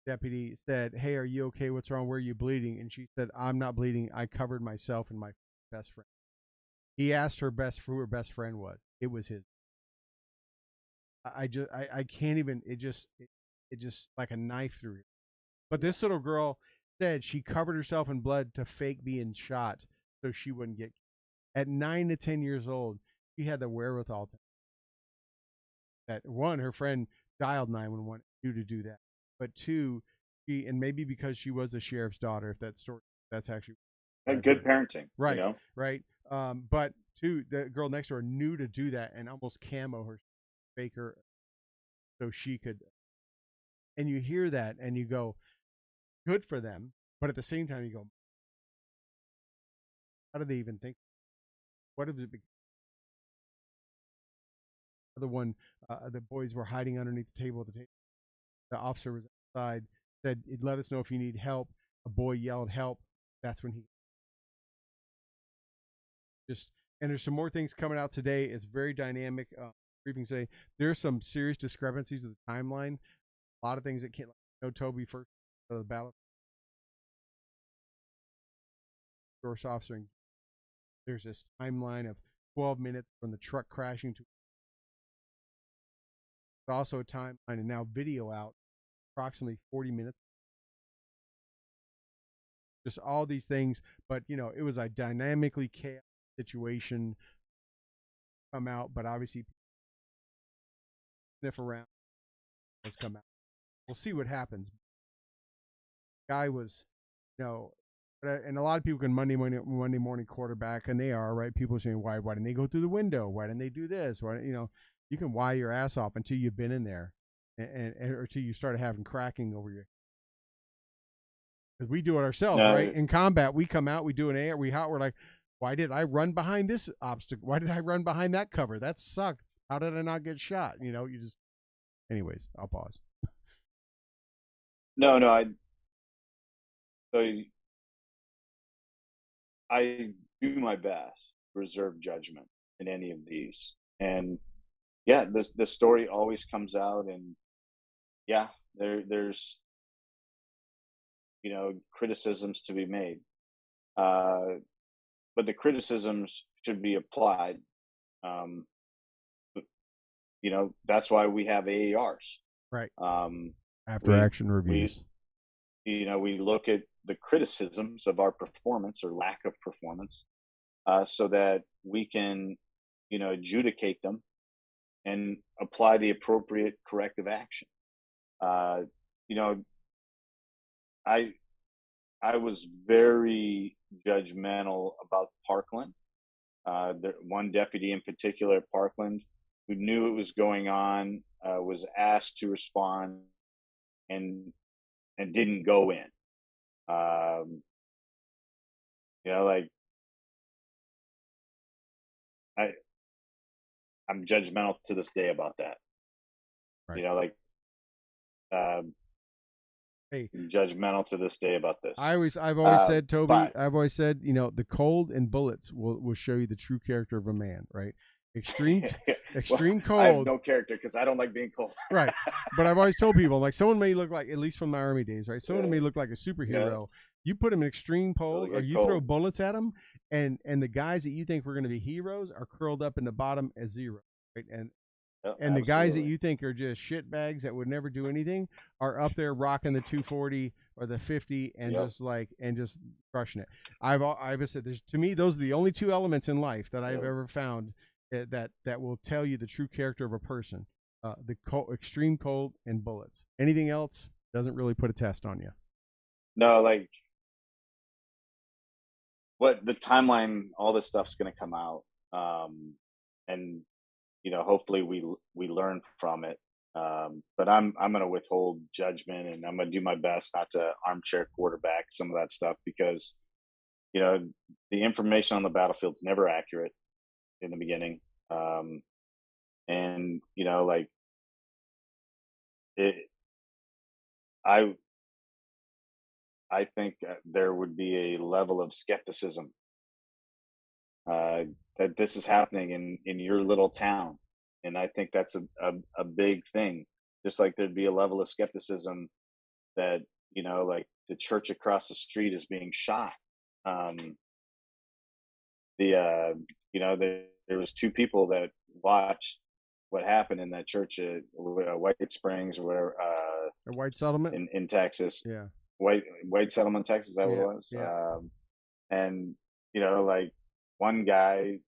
deputy said, "Hey, are you okay? What's wrong? Where are you bleeding?" And she said, "I'm not bleeding. I covered myself and my best friend." He asked who her best friend was. It was his. I can't even. It just like a knife through her. But this little girl said she covered herself in blood to fake being shot so she wouldn't get. At 9 to 10 years old, she had the wherewithal that one, her friend dialed 911 due to do that. But two, and maybe because she was a sheriff's daughter, if that's actually good parenting, right, right. But two, the girl next to her knew to do that and almost camo her, fake her, so she could. And you hear that and you go, good for them. But at the same time, you go, how do they even think? What if it be? The one, the boys were hiding underneath the table. The officer was outside, said, "Let us know if you need help." A boy yelled, "Help!" That's when he just. And there's some more things coming out today. It's very dynamic. Briefing today. There's some serious discrepancies with the timeline. A lot of things that can't. Toby first the battle. Source officer. There's this timeline of 12 minutes from the truck crashing to. There's also a timeline and now video out, approximately 40 minutes. Just all these things, but it was a dynamically chaotic situation come out, but obviously sniff around has come out. We'll see what happens. Guy was, and a lot of people can Monday morning quarterback, and they are right. People are saying, why didn't they go through the window? Why didn't they do this? Why you can why your ass off until you've been in there, and or until you start having cracking over your. Because we do it ourselves, right? In combat, we come out, we do an air, we're like, why did I run behind this obstacle? Why did I run behind that cover? That sucked. How did I not get shot? You just. Anyways, I'll pause. No, I do my best to reserve judgment in any of these, and yeah, the story always comes out, and yeah, there's criticisms to be made, but the criticisms should be applied. Um, that's why we have AARs, right? After action reviews. We look at the criticisms of our performance or lack of performance, so that we can, adjudicate them and apply the appropriate corrective action. I was very judgmental about Parkland. one deputy in particular at Parkland who knew it was going on was asked to respond and didn't go in. Um, like I I'm judgmental to this day about that. Right. Like um, Hey, I'm judgmental to this day about this. I've always said, Toby, But I've always said, the cold and bullets will show you the true character of a man, right? Extreme well, I have cold. no character because I don't like being cold. Right. But I've always told people, like, someone may look like, at least from my army days, right? Someone Yeah. may look like a superhero. Yeah. You put them in extreme cold, Really or get you throw cold. bullets at them, and the guys that you think were going to be heroes are curled up in the bottom as zero, right? And the guys that you think are just shit bags that would never do anything are up there rocking the 240 or the 50 and just crushing it. I've said, to me, those are the only two elements in life that I've ever found that will tell you the true character of a person. The extreme cold and bullets. Anything else doesn't really put a test on you. No, like what the timeline, all this stuff's going to come out, and hopefully we learn from it. But I'm going to withhold judgment, and I'm going to do my best not to armchair quarterback some of that stuff because the information on the battlefield's never accurate in the beginning, and like it. I think there would be a level of skepticism that this is happening in your little town, and I think that's a big thing. Just like there'd be a level of skepticism that like the church across the street is being shot. There was two people that watched what happened in that church at White Springs or whatever, A white settlement in Texas. Yeah. White settlement, Texas. Is that what it was? Yeah. And like one guy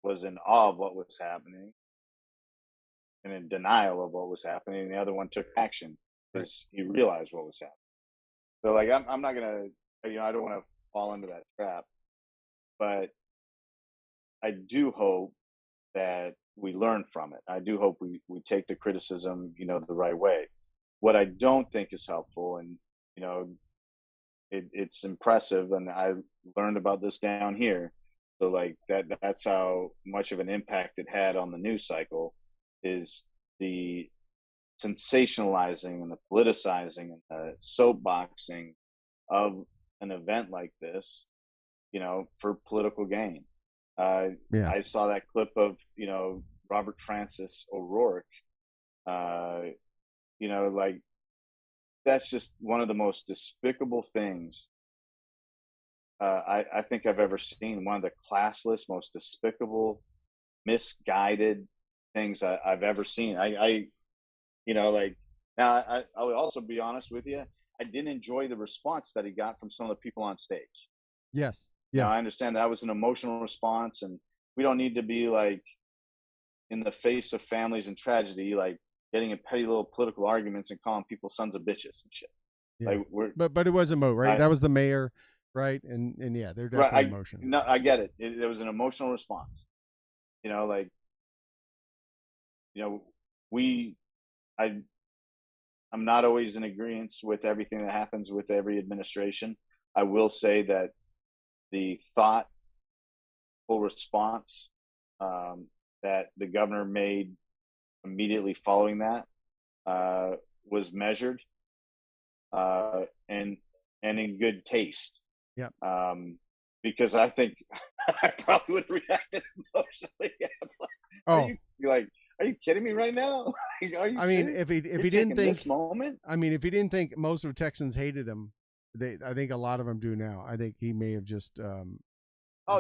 was in awe of what was happening and in denial of what was happening, and the other one took action because he realized what was happening. So like I'm not gonna I don't want to fall into that trap, but I do hope that we learn from it. I do hope we take the criticism the right way. What I don't think is helpful, and it's impressive, and I learned about this down here. So like that's how much of an impact it had on the news cycle, is the sensationalizing and the politicizing and the soapboxing of an event like this, for political gain. I saw that clip of Robert Francis O'Rourke. Like that's just one of the most despicable things I think I've ever seen. One of the classless, most despicable, misguided things I've ever seen. Like now I would also be honest with you. I didn't enjoy the response that he got from some of the people on stage. Yes. Yeah. I understand that was an emotional response, and we don't need to be like in the face of families and tragedy, like getting in petty little political arguments and calling people sons of bitches and shit. Yeah. Like but it was a mo, right? That was the mayor, right? And yeah, they're definitely emotional. No, I get it. It was an emotional response. I'm not always in agreement with everything that happens with every administration. I will say that the thoughtful response that the governor made immediately following that was measured and in good taste. Yeah. Because I think I probably would have reacted emotionally. Are you kidding me right now? Are you? I mean, serious? if he didn't think this moment, I mean, if he didn't think most of Texans hated him, I think a lot of them do now. I think he may have just.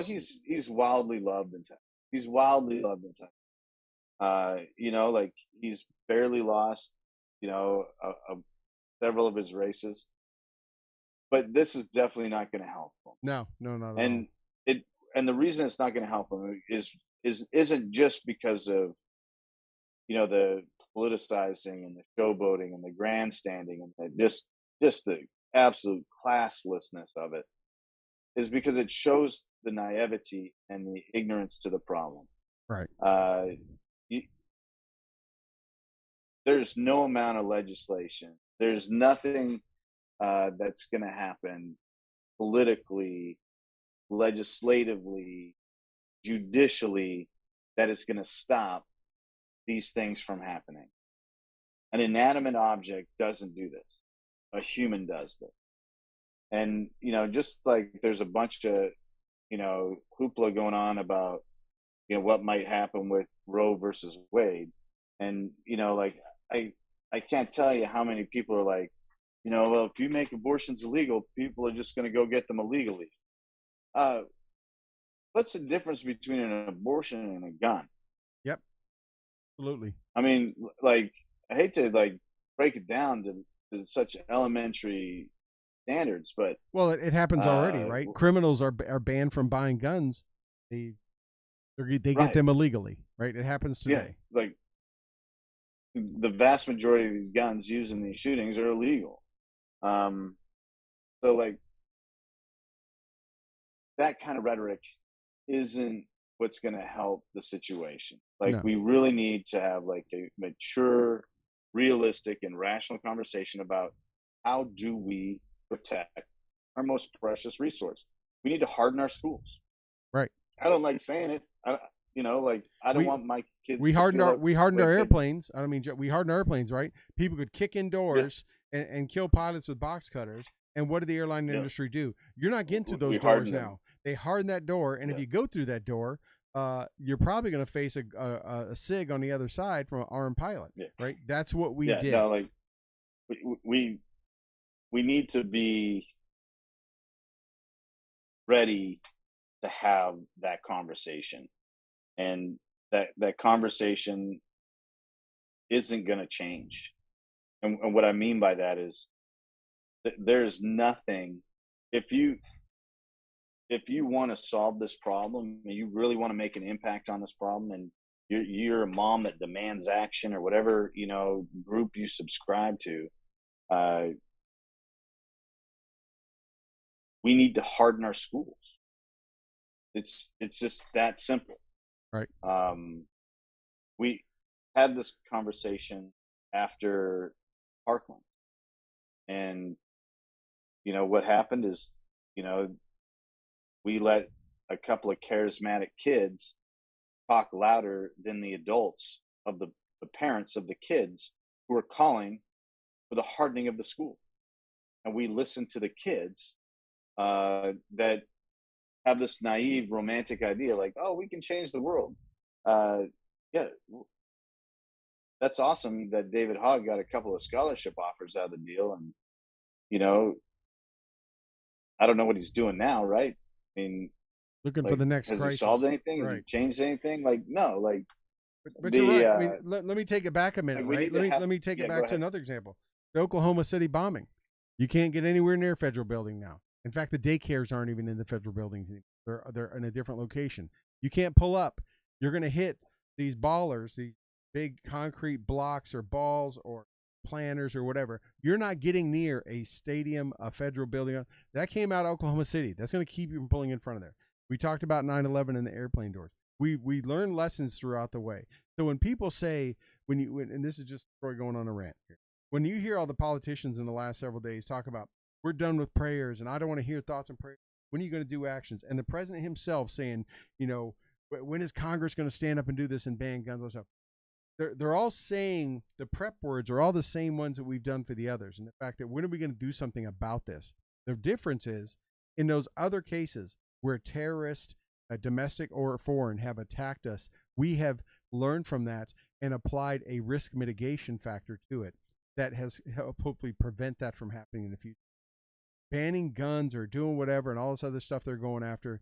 He's wildly loved in Texas. He's wildly loved in Texas. Like he's barely lost, several of his races, but this is definitely not going to help him. No, not at all. And the reason it's not going to help him isn't just because of the politicizing and the showboating and the grandstanding and just the absolute classlessness of it, is because it shows the naivety and the ignorance to the problem. Right. You, there's no amount of legislation. There's nothing that's going to happen politically, legislatively, judicially that is going to stop these things from happening. An inanimate object doesn't do this. A human does this. And, just like there's a bunch of, hoopla going on about, what might happen with Roe versus Wade. And, like, I can't tell you how many people are like, well, if you make abortions illegal, people are just going to go get them illegally. What's the difference between an abortion and a gun? Yep. Absolutely. I mean, like, I hate to break it down to such elementary standards, but well, it happens already, right? Criminals are banned from buying guns. They get them illegally, right? It happens today. Yeah, like the vast majority of these guns used in these shootings are illegal. So like that kind of rhetoric isn't what's going to help the situation. Like No. we really need to have like a mature, realistic, and rational conversation about how do we protect our most precious resource. We need to harden our schools. Right. I don't like saying it. I don't want my kids. We hardened our airplanes. I mean, we hardened our airplanes, right? People could kick in doors and kill pilots with box cutters. And what did the airline industry do? You're not getting through those doors now. They harden that door, and if you go through that door, you're probably going to face a SIG on the other side from an armed pilot, right? That's what we did. No, like we need to be ready to have that conversation, and that conversation isn't going to change. And what I mean by that is that there's nothing, if you want to solve this problem and you really want to make an impact on this problem, and you're a mom that demands action or whatever group you subscribe to, we need to harden our schools. It's just that simple. Right. We had this conversation after Parkland, and what happened is we let a couple of charismatic kids talk louder than the adults of the parents of the kids who are calling for the hardening of the school. And we listened to the kids that have this naive romantic idea like, oh, we can change the world. Yeah, that's awesome that David Hogg got a couple of scholarship offers out of the deal. And, I don't know what he's doing now, right? I mean, looking for the next has crisis. He solved anything? Right. Has he changed anything? Like, no, like. But you're right. I mean, let me take it back a minute, like right? Let me take it back to another example. The Oklahoma City bombing. You can't get anywhere near federal building now. In fact, the daycares aren't even in the federal buildings anymore. They're in a different location. You can't pull up. You're going to hit these ballers, these big concrete blocks or balls or planners or whatever. You're not getting near a stadium, a federal building. That came out of Oklahoma City. That's going to keep you from pulling in front of there. We talked about 9/11 and the airplane doors. We learn lessons throughout the way. So when people say, and this is just Troy going on a rant here. When you hear all the politicians in the last several days talk about, we're done with prayers and I don't want to hear thoughts and prayers. When are you going to do actions? And the president himself saying, when is Congress going to stand up and do this and ban guns and stuff? They're all saying the prep words are all the same ones that we've done for the others. And the fact that when are we going to do something about this? The difference is in those other cases where terrorists, domestic or foreign, have attacked us, we have learned from that and applied a risk mitigation factor to it that has helped hopefully prevent that from happening in the future. Banning guns or doing whatever and all this other stuff they're going after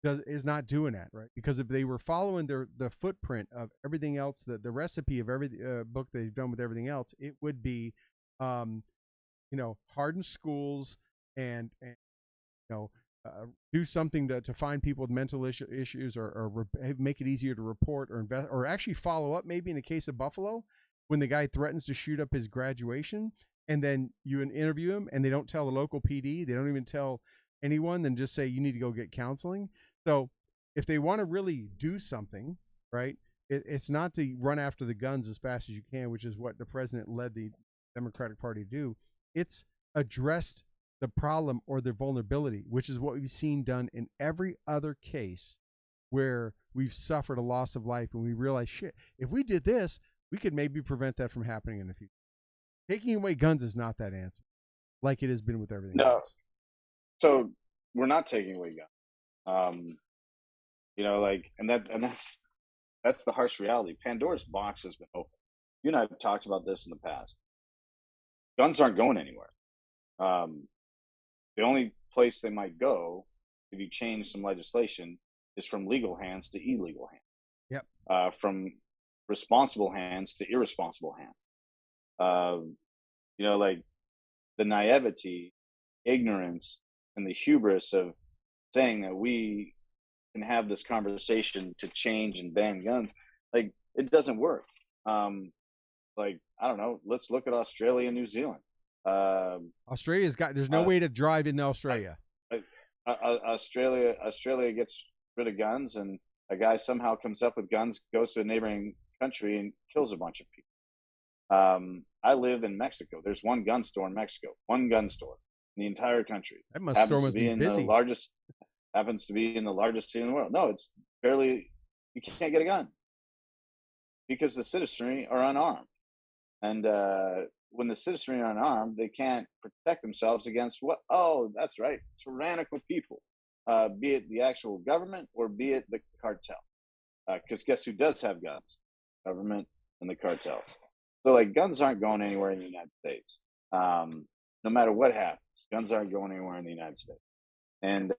is not doing that, right? Because if they were following the footprint of everything else, the recipe of every book they've done with everything else, it would be, harden schools and do something to find people with mental issues or make it easier to report or invest or actually follow up. Maybe in the case of Buffalo, when the guy threatens to shoot up his graduation and then you interview him and they don't tell the local PD, they don't even tell anyone, then just say you need to go get counseling. So if they want to really do something, right, it's not to run after the guns as fast as you can, which is what the president led the Democratic Party to do. It's addressed the problem or the vulnerability, which is what we've seen done in every other case where we've suffered a loss of life and we realize, shit, if we did this, we could maybe prevent that from happening in the future. Taking away guns is not that answer, like it has been with everything No. else. So we're not taking away guns. And that's the harsh reality. Pandora's box has been opened. You and I have talked about this in the past. Guns aren't going anywhere. The only place they might go if you change some legislation is from legal hands to illegal hands. Yep. From responsible hands to irresponsible hands. The naivety, ignorance, and the hubris of saying that we can have this conversation to change and ban guns, like, it doesn't work. I don't know. Let's look at Australia and New Zealand. Australia's got. There's no way to drive in Australia. Australia gets rid of guns, and a guy somehow comes up with guns, goes to a neighboring country, and kills a bunch of people. I live in Mexico. There's one gun store in Mexico. One gun store in the entire country. That store must be busy. Happens to be in the largest city in the world. No, it's barely. You can't get a gun because the citizenry are unarmed, and when the citizenry are unarmed, they can't protect themselves against what? Oh, that's right, tyrannical people, be it the actual government or be it the cartel. Because guess who does have guns? Government and the cartels. So, like, guns aren't going anywhere in the United States. No matter what happens, guns aren't going anywhere in the United States. And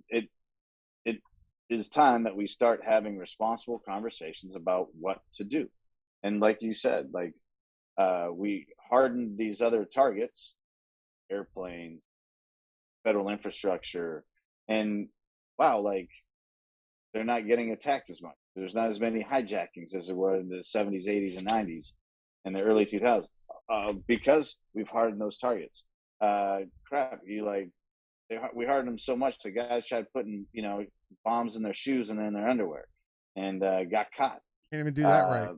it is time that we start having responsible conversations about what to do. And like you said, like, we hardened these other targets, airplanes, federal infrastructure, and wow, like, they're not getting attacked as much. There's not as many hijackings as there were in the 70s, 80s, and 90s, and the early 2000s, because we've hardened those targets. We hardened them so much the guys tried putting, bombs in their shoes and in their underwear, and got caught. Can't even do that right.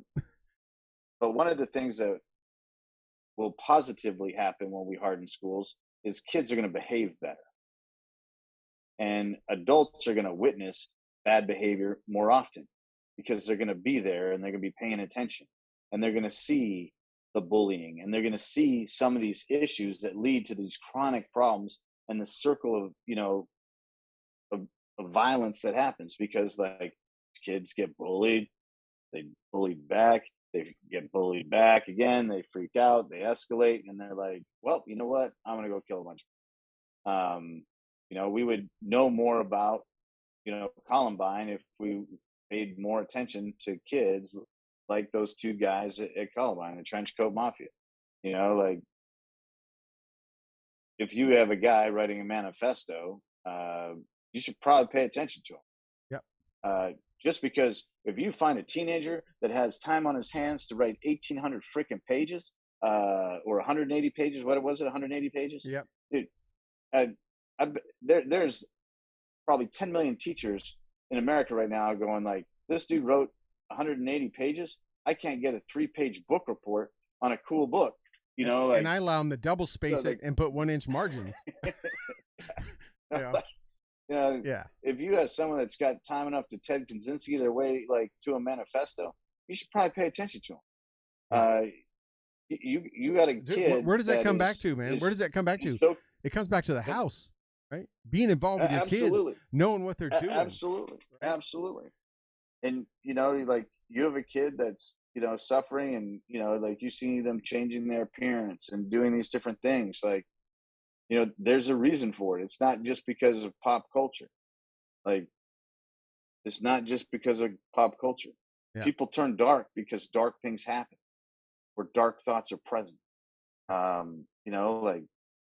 But one of the things that will positively happen when we harden schools is kids are going to behave better. And adults are going to witness bad behavior more often because they're going to be there and they're going to be paying attention. And they're going to see the bullying, and they're going to see some of these issues that lead to these chronic problems and the circle of violence that happens because, like, kids get bullied, they bully back, they get bullied back again, they freak out, they escalate, and they're like, well, you know what? I'm going to go kill a bunch of people. We would know more about, Columbine if we paid more attention to kids like those two guys at Columbine, the trench coat mafia. Like, if you have a guy writing a manifesto, you should probably pay attention to him. Yep. Just because if you find a teenager that has time on his hands to write 1,800 freaking pages, or 180 pages, what was it, 180 pages? Yep. Dude, there's probably 10 million teachers in America right now going like, this dude wrote 180 pages. I can't get a 3-page book report on a cool book. And I allow them to double space it and put 1-inch margins. Yeah. If you have someone that's got time enough to Ted Kaczynski their way, like, to a manifesto, you should probably pay attention to him. You got a kid. Where does that come back to, man? Where does that come back to? It comes back to the house, right? Being involved with your kids, knowing what they're doing. Absolutely. And like, you have a kid that's suffering, and like, you see them changing their appearance and doing these different things. Like, there's a reason for it. It's not just because of pop culture. Like, it's not just because of pop culture. Yeah. People turn dark because dark things happen, or dark thoughts are present.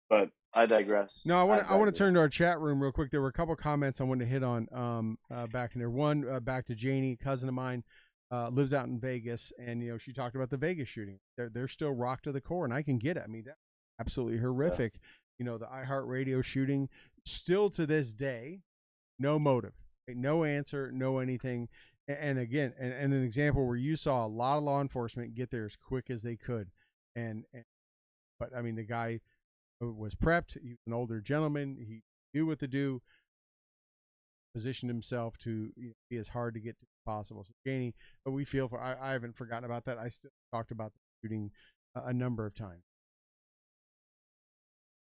But I digress. No, I want to turn to our chat room real quick. There were a couple comments I wanted to hit on back in there. One, back to Janie, cousin of mine, lives out in Vegas, and she talked about the Vegas shooting. They're still rocked to the core, and I can get it. I mean, that's absolutely horrific. The iHeartRadio shooting, still to this day, no motive. Right? No answer, no anything. And again, and an example where you saw a lot of law enforcement get there as quick as they could. And but I mean, the guy was prepped. He was an older gentleman. He knew what to do, positioned himself to be as hard to get to as possible. So, Janie, but we feel for, I haven't forgotten about that. I still talked about the shooting a number of times.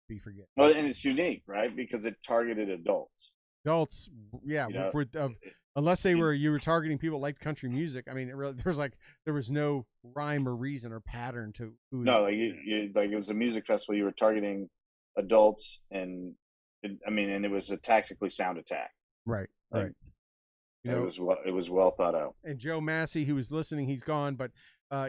We forget. Well, and it's unique, right? Because it targeted adults. Adults, yeah, You know, unless you were targeting people like country music. I mean, there was no rhyme or reason or pattern to who. no, like like it was a music festival. You were targeting adults, and and it was a tactically sound attack. Right, Like, right. it was well thought out. And Joe Massey, who was listening, he's gone, but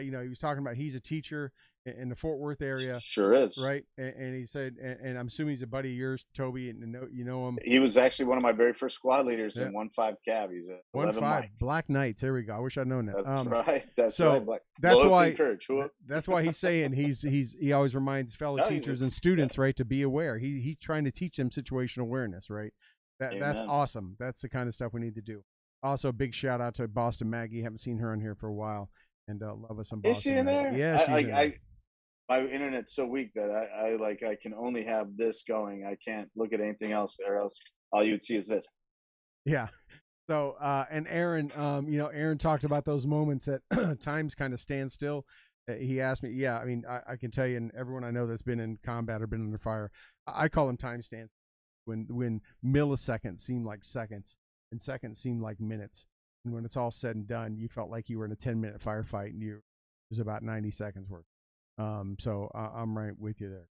he was talking about he's a teacher in the Fort Worth area, Sure is. right? And he said, and I'm assuming he's a buddy of yours, Toby, and you know him. He was actually one of my very first squad leaders Yeah. in 1-5 Cav. He's a 1-5 Black Knights. There we go. I wish I'd known that. That's right. That's so right. that's Loyalty why and courage. that's why he's saying he always reminds fellow No, teachers and students, right, to be aware. He's trying to teach them situational awareness, right? That's Amen. awesome. That's the kind of stuff we need to do. Also, big shout out to Boston Maggie. Haven't seen her on here for a while, and love us some Boston. Is she in Maggie. there? Yeah, she's in there. My internet's so weak that I can only have this going. I can't look at anything else, or else all you'd see is this. Yeah. So, and Aaron, Aaron talked about those moments that times kind of stand still. He asked me, yeah, I mean, I can tell you, and everyone I know that's been in combat or been under fire, I call them time stands when milliseconds seem like seconds and seconds seem like minutes. And when it's all said and done, you felt like you were in a 10-minute firefight and it was about 90 seconds worth. So I'm right with you there.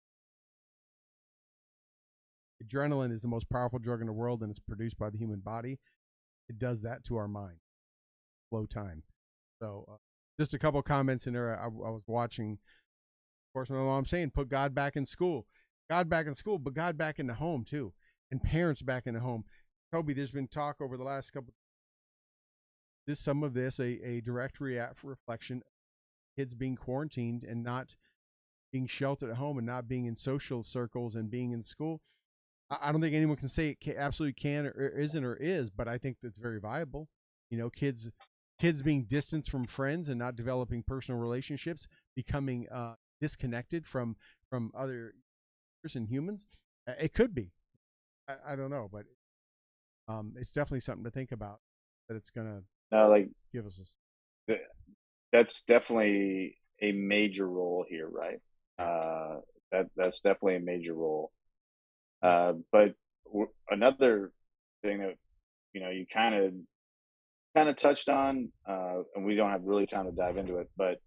Adrenaline is the most powerful drug in the world, and it's produced by the human body. It does that to our mind. Slow time. So just a couple of comments in there. I was watching. Of course, my mom saying, "Put God back in school, God back in school, but God back in the home too, and parents back in the home." Toby, there's been talk over the last couple. Some of this a direct reflection. Kids being quarantined and not being sheltered at home and not being in social circles and being in school. I don't think anyone can say it absolutely can or isn't or is, but I think that's very viable. Kids being distanced from friends and not developing personal relationships, becoming disconnected from other and humans. It could be. I don't know, but it's definitely something to think about. That it's gonna give us a. That's definitely a major role here, right? That's definitely a major role. But another thing that you kind of touched on, and we don't have really time to dive into it, but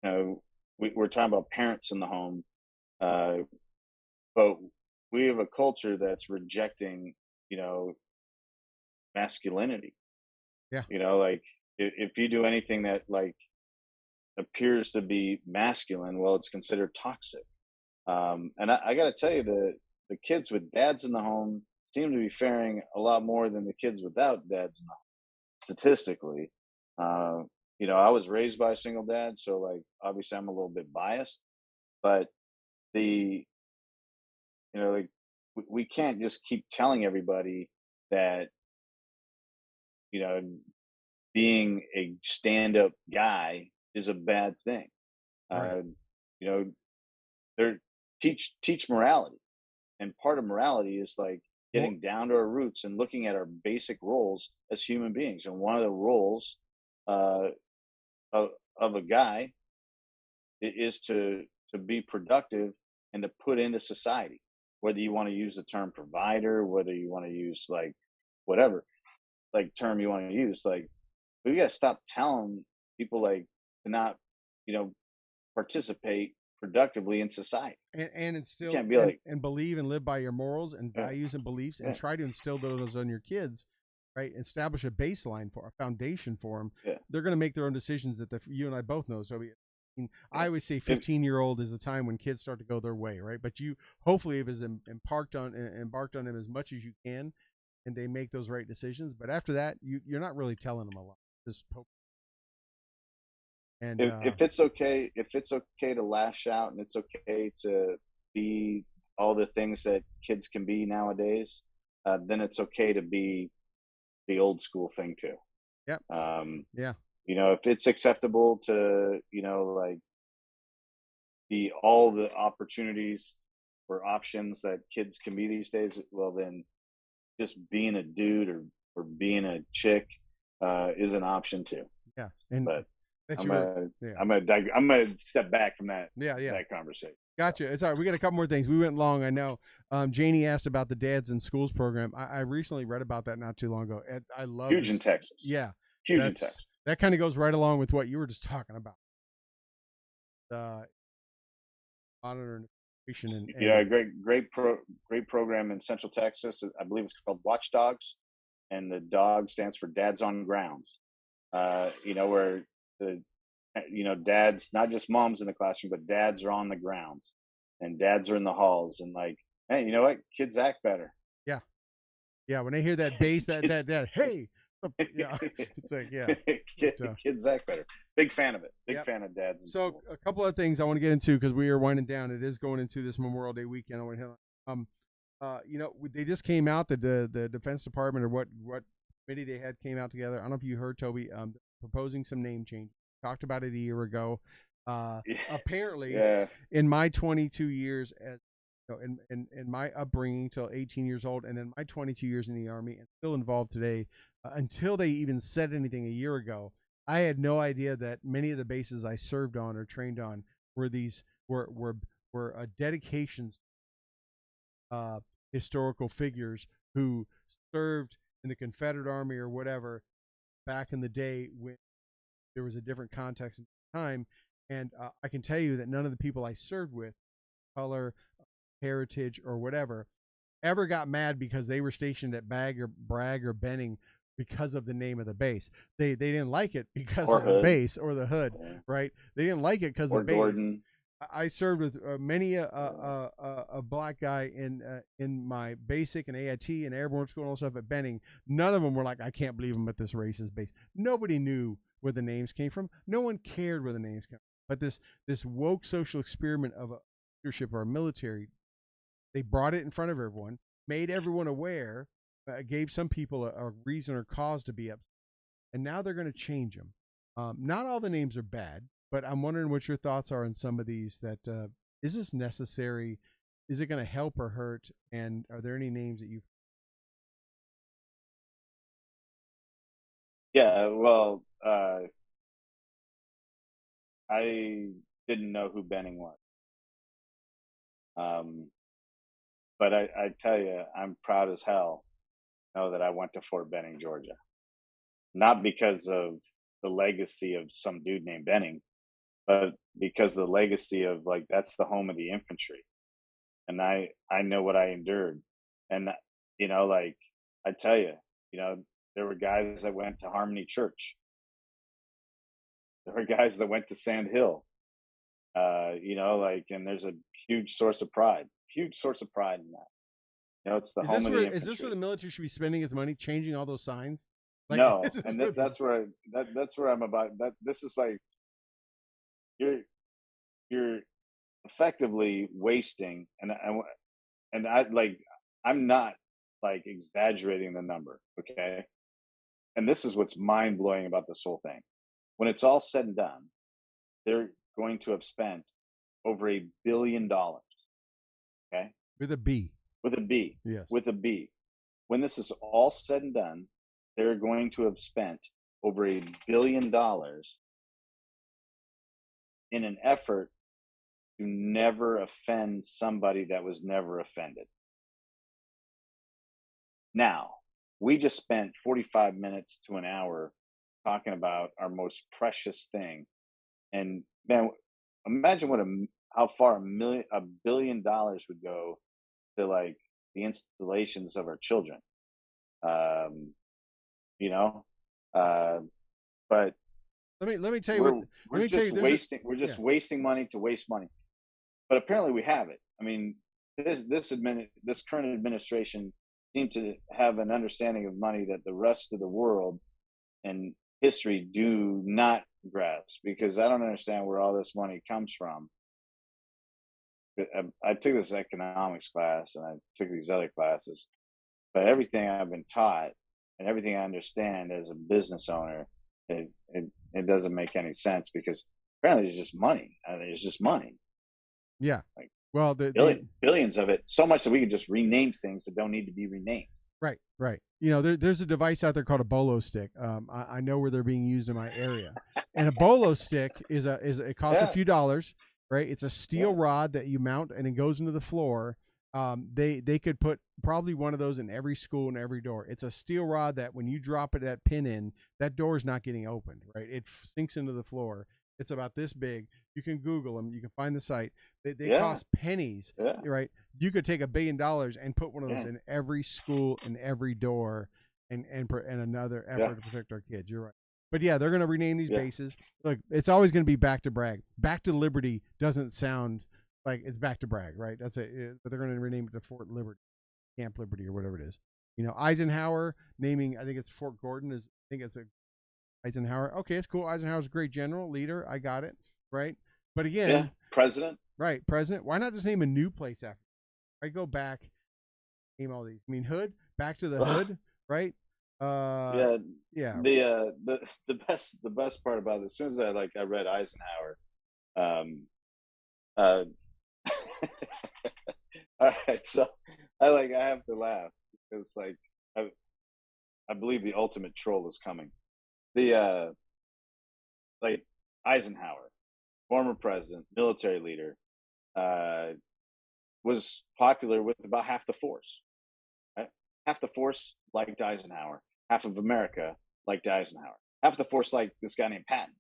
we're talking about parents in the home, but we have a culture that's rejecting, masculinity. Yeah. Like if you do anything that like appears to be masculine, well, it's considered toxic. And I got to tell you, the kids with dads in the home seem to be faring a lot more than the kids without dads in the home, statistically. I was raised by a single dad, so like obviously I'm a little bit biased, but the like we can't just keep telling everybody that being a stand-up guy is a bad thing. Right. They're teach morality, and part of morality is like getting down to our roots and looking at our basic roles as human beings. And one of the roles of a guy is to be productive and to put into society. Whether you want to use the term provider, whether you want to use like whatever like term you want to use, like we got to stop telling people like to not participate productively in society and instill can't be like and believe and live by your morals and values and beliefs and try to instill those on your kids, right? Establish a baseline for a foundation for them. They're going to make their own decisions that you and I both know. So I always say 15-year-old is the time when kids start to go their way, right? But you hopefully have embarked on them as much as you can, and they make those right decisions. But after that, you're not really telling them a lot. Just hope. And if it's okay to lash out and it's okay to be all the things that kids can be nowadays, then it's okay to be the old school thing too. Yep. Yeah. You know, if it's acceptable to, you know, like all the opportunities or options that kids can be these days, well then just being a dude or being a chick is an option too. Yeah. And But that's I'm your, gonna I'm gonna step back from that that conversation. Gotcha. It's all right. We got a couple more things. We went long, I know. Janie asked about the Dads in Schools program. I recently read about that not too long ago. I love Huge in Texas. Yeah. Huge in Texas. That kind of goes right along with what you were just talking about. Monitoring and yeah, great program in Central Texas. I believe it's called Watchdogs, and the dog stands for Dads on Grounds. You know, where the dads, not just moms in the classroom, but dads are on the grounds and dads are in the halls, and like, hey, you know what? Kids act better. Yeah. Yeah. When they hear that bass, that hey, yeah, it's like, yeah. Kids act better. Big fan of it. Big fan of dads. So schools. A couple of things I want to get into because we are winding down. It is going into this Memorial Day weekend. You know, they just came out the Defense Department or what committee they had came out together. I don't know if you heard, Toby, proposing some name change. Talked about it a year ago. Apparently, in my 22 years as in my upbringing till 18 years old, and then my 22 years in the Army, and still involved today, until they even said anything a year ago, I had no idea that many of the bases I served on or trained on were dedications, historical figures who served in the Confederate Army or whatever back in the day when there was a different context and time. And I can tell you that none of the people I served with, color, heritage, or whatever, ever got mad because they were stationed at Bragg or Benning because of the name of the base. They didn't like it because of the base or the hood, right? They didn't like it because of the base. Gordon. I served with many a black guy in my basic and AIT and airborne school and all stuff at Benning. None of them were like, I can't believe I'm at this racist base. Nobody knew where the names came from. No one cared where the names came from. But this woke social experiment of a leadership or a military, they brought it in front of everyone, made everyone aware, gave some people a reason or cause to be upset, and now they're going to change them. Not all the names are bad, but I'm wondering what your thoughts are on some of these. That is this necessary? Is it going to help or hurt? And are there any names that you? Yeah, well, I didn't know who Benning was. But I tell you, I'm proud as hell to know that I went to Fort Benning, Georgia. Not because of the legacy of some dude named Benning, but because of the legacy of, like, that's the home of the infantry. And I know what I endured. And, you know, like, I tell you, you know, there were guys that went to Harmony Church. There were guys that went to Sand Hill. You know, like, and there's a huge source of pride in that. You know, it's the home of the infantry. Is this where the military should be spending its money, changing all those signs? Like, no, and that's where I'm about. That this is like you're effectively wasting, and I like, I'm not like exaggerating the number, okay? And this is what's mind blowing about this whole thing. When it's all said and done, they're going to have spent over $1 billion. Okay, with a B. With a B. Yes. With a B. When this is all said and done, they're going to have spent over $1 billion in an effort to never offend somebody that was never offended. Now, we just spent 45 minutes to an hour talking about our most precious thing. And man, imagine how far $1 billion would go to, like, the installations of our children. You know, but let me tell you we're just wasting money to waste money. But apparently we have it. I mean, this current administration seems to have an understanding of money that the rest of the world and history do not grasp, because I don't understand where all this money comes from. I took this economics class and I took these other classes, but everything I've been taught and everything I understand as a business owner, it doesn't make any sense because apparently it's just money. I mean, it's just money, Yeah. like Well, the billions of it, so much that we can just rename things that don't need to be renamed. right, right. You know, there's a device out there called a bolo stick. I know where they're being used in my area, and a bolo stick is it costs a Yeah, few dollars, right? It's a steel yeah, rod that you mount and it goes into the floor. They could put probably one of those in every school and every door. It's a steel rod that when you drop it that pin in, that door is not getting opened, right? It sinks into the floor. It's about this big. You can Google them. You can find the site. They yeah, cost pennies, yeah, right? You could take $1 billion and put one of those yeah, in every school and every door, and another yeah, effort to protect our kids. You're right. But yeah, they're going to rename these yeah. bases. Look, it's always going to be back to brag. Back to Liberty doesn't sound like it's back to brag, right? That's but they're going to rename it to Fort Liberty, Camp Liberty, or whatever it is. You know, Eisenhower naming, I think it's Fort Gordon. I think it's a Eisenhower. Okay, it's cool. Eisenhower's a great general leader. I got it, right? But Yeah. again, President. right, president. Why not just name a new place after? I go back, name all these. I mean, Hood, back to the Hood, right? Yeah, Yeah, the best part about it, as soon as I read Eisenhower, um, uh, all right, so I have to laugh because I I believe the ultimate troll is coming. The like Eisenhower, former president, military leader, uh, was popular with about half the force. Right? Half the force liked Eisenhower. Half of America liked Eisenhower. Half the force liked this guy named Patton.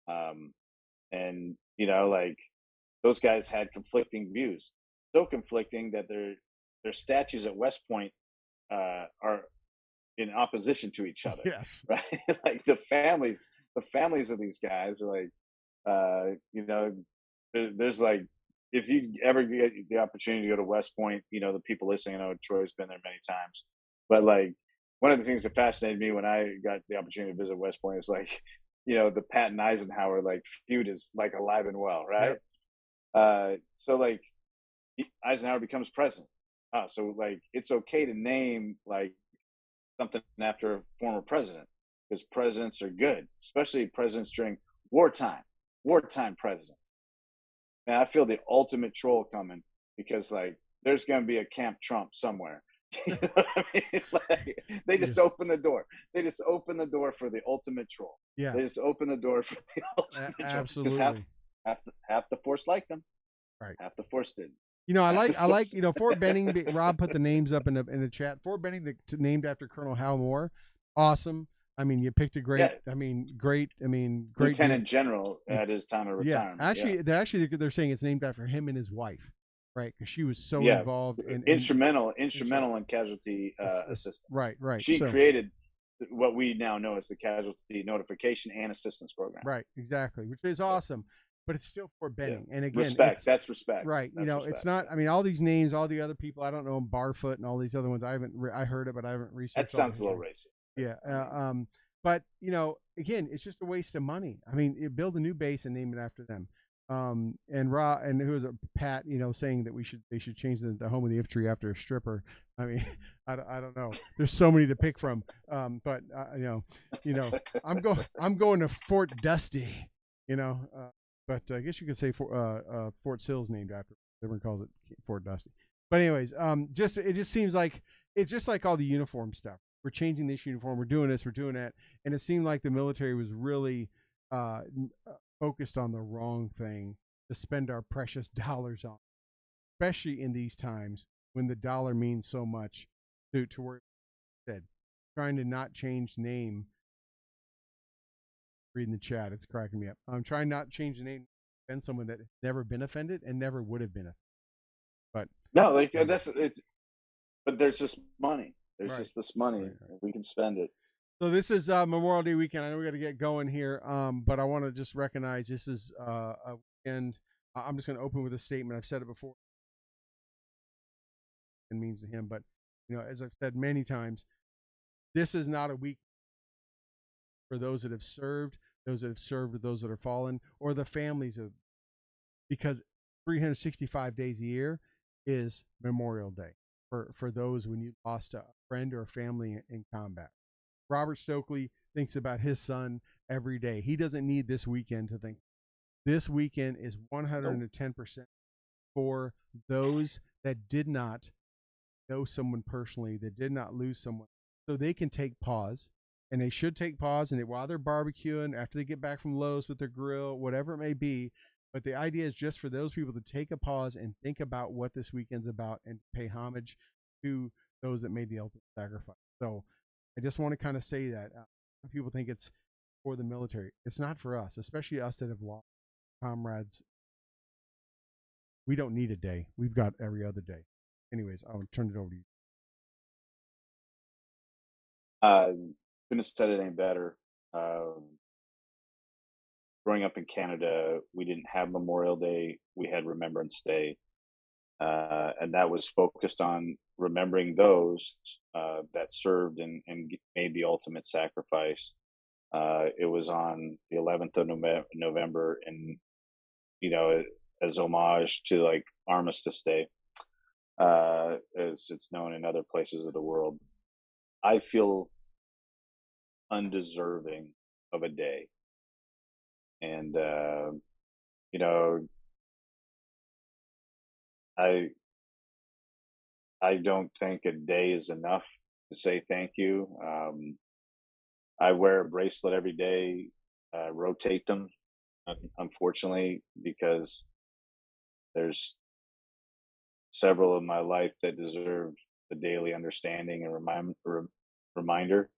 Um, and those guys had conflicting views, so conflicting that their statues at West Point are in opposition to each other. yes, Right? Like the families of these guys are like, there's like, if you ever get the opportunity to go to West Point, the people listening, I know Troy's been there many times, but like one of the things that fascinated me when I got the opportunity to visit West Point is like, the Patton Eisenhower like feud is like alive and well, right? yep, So like Eisenhower becomes president. So like it's okay to name like something after a former president because presidents are good, especially presidents during wartime presidents. And I feel the ultimate troll coming because like there's going to be a Camp Trump somewhere. You know what I mean? Like, they yeah, just open the door. They just open the door for the ultimate troll. yeah, They just open the door for the ultimate troll because absolutely, half the force liked them, right. half the force didn't. You know, Half the I like, force. Fort Benning. Rob put the names up in the chat. Fort Benning, named after Colonel Hal Moore. Awesome. I mean, you picked a great. Yeah, Great dude. lieutenant general at his time of Yeah, retirement. they're saying it's named after him and his wife, right? Because she was so Yeah, involved in instrumental in casualty assistance. right, right. She So created what we now know as the casualty notification and assistance program. right, exactly, which is awesome. But it's still Fort Yeah, Benning, and again, respect. it's That's respect. right. You That's know, respect. it's not. I mean, all these names, all the other people, I don't know them, Barfoot and all these other ones. I haven't. I heard it, but I haven't researched. That sounds a little racist. Yeah. I mean, But again, it's just a waste of money. I mean, build a new base and name it after them. And who was a Pat, saying that they should change the home of the infantry after a stripper. I mean, I don't know. There's so many to pick from. But I'm going to Fort Dusty. But I guess you could say Fort Sill's named after. Everyone calls it Fort Dusty. But anyways, it just seems like it's just like all the uniform stuff. We're changing this uniform. We're doing this. We're doing that. And it seemed like the military was really focused on the wrong thing to spend our precious dollars on, especially in these times when the dollar means so much. To where said, trying to not change name. Reading the chat, it's cracking me up. I'm trying not to change the name, offend someone that has never been offended and never would have been offended. But no, like that's it. But there's just money. There's right, just this money. right. We can spend it. So this is Memorial Day weekend. I know we got to get going here, but I want to just recognize this is a weekend. I'm just going to open with a statement. I've said it before. It means to him, but as I've said many times, this is not a week for those that have served, those that are fallen, or the families of, because 365 days a year is Memorial Day for those when you lost a friend or a family in combat. Robert Stokely thinks about his son every day. He doesn't need this weekend to think. This weekend is 110% for those that did not know someone personally, that did not lose someone, so they can take pause. And they should take pause, and while they're barbecuing, after they get back from Lowe's with their grill, whatever it may be. But the idea is just for those people to take a pause and think about what this weekend's about and pay homage to those that made the ultimate sacrifice. So I just want to kind of say that people think it's for the military. It's not for us, especially us that have lost comrades. We don't need a day. We've got every other day. Anyways, I'll turn it over to you. Couldn't have said it any better. Growing up in Canada, we didn't have Memorial Day. We had Remembrance Day. And that was focused on remembering those that served and made the ultimate sacrifice. It was on the 11th of November, and as homage to like Armistice Day, as it's known in other places of the world. I feel undeserving of a day, and I I don't think a day is enough to say thank you. I wear a bracelet every day, rotate them, unfortunately, because there's several in my life that deserve the daily understanding and reminder.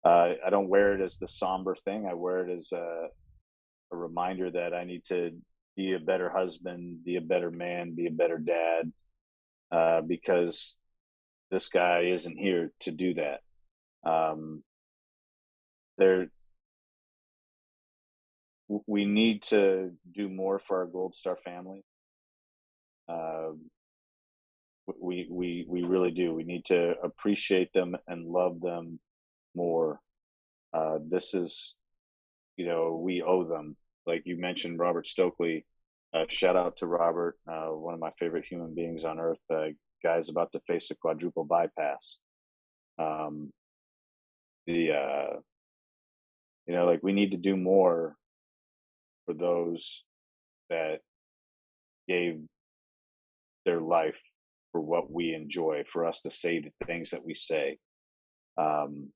I don't wear it as the somber thing. I wear it as a reminder that I need to be a better husband, be a better man, be a better dad, because this guy isn't here to do that. There, we need to do more for our Gold Star family. Uh, we really do. We need to appreciate them and love them more. This is, we owe them. Like you mentioned, Robert Stokely. Shout out to Robert, one of my favorite human beings on earth. Guy's about to face a quadruple bypass. The like we need to do more for those that gave their life for what we enjoy, for us to say the things that we say. Um,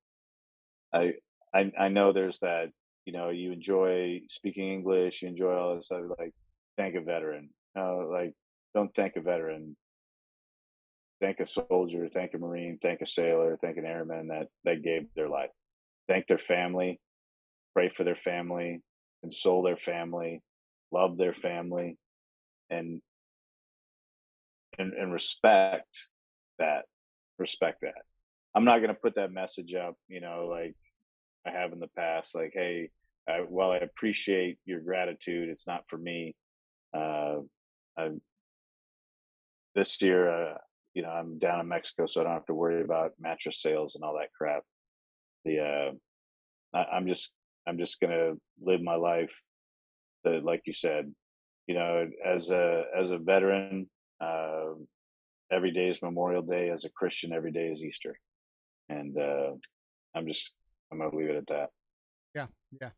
I, I know there's that, you enjoy speaking English, you enjoy all this stuff, like thank a veteran. No, like don't thank a veteran. Thank a soldier, thank a Marine, thank a sailor, thank an airman that gave their life. Thank their family, pray for their family, console their family, love their family, and and that. Respect that. I'm not going to put that message up, like I have in the past. Like, hey, while I appreciate your gratitude, it's not for me. Uh, I, this year, I'm down in Mexico, so I don't have to worry about mattress sales and all that crap. I'm just gonna live my life. Like you said, as a veteran, uh, every day is Memorial Day. As a Christian, every day is Easter, and I'm gonna leave it at that. Yeah, yeah.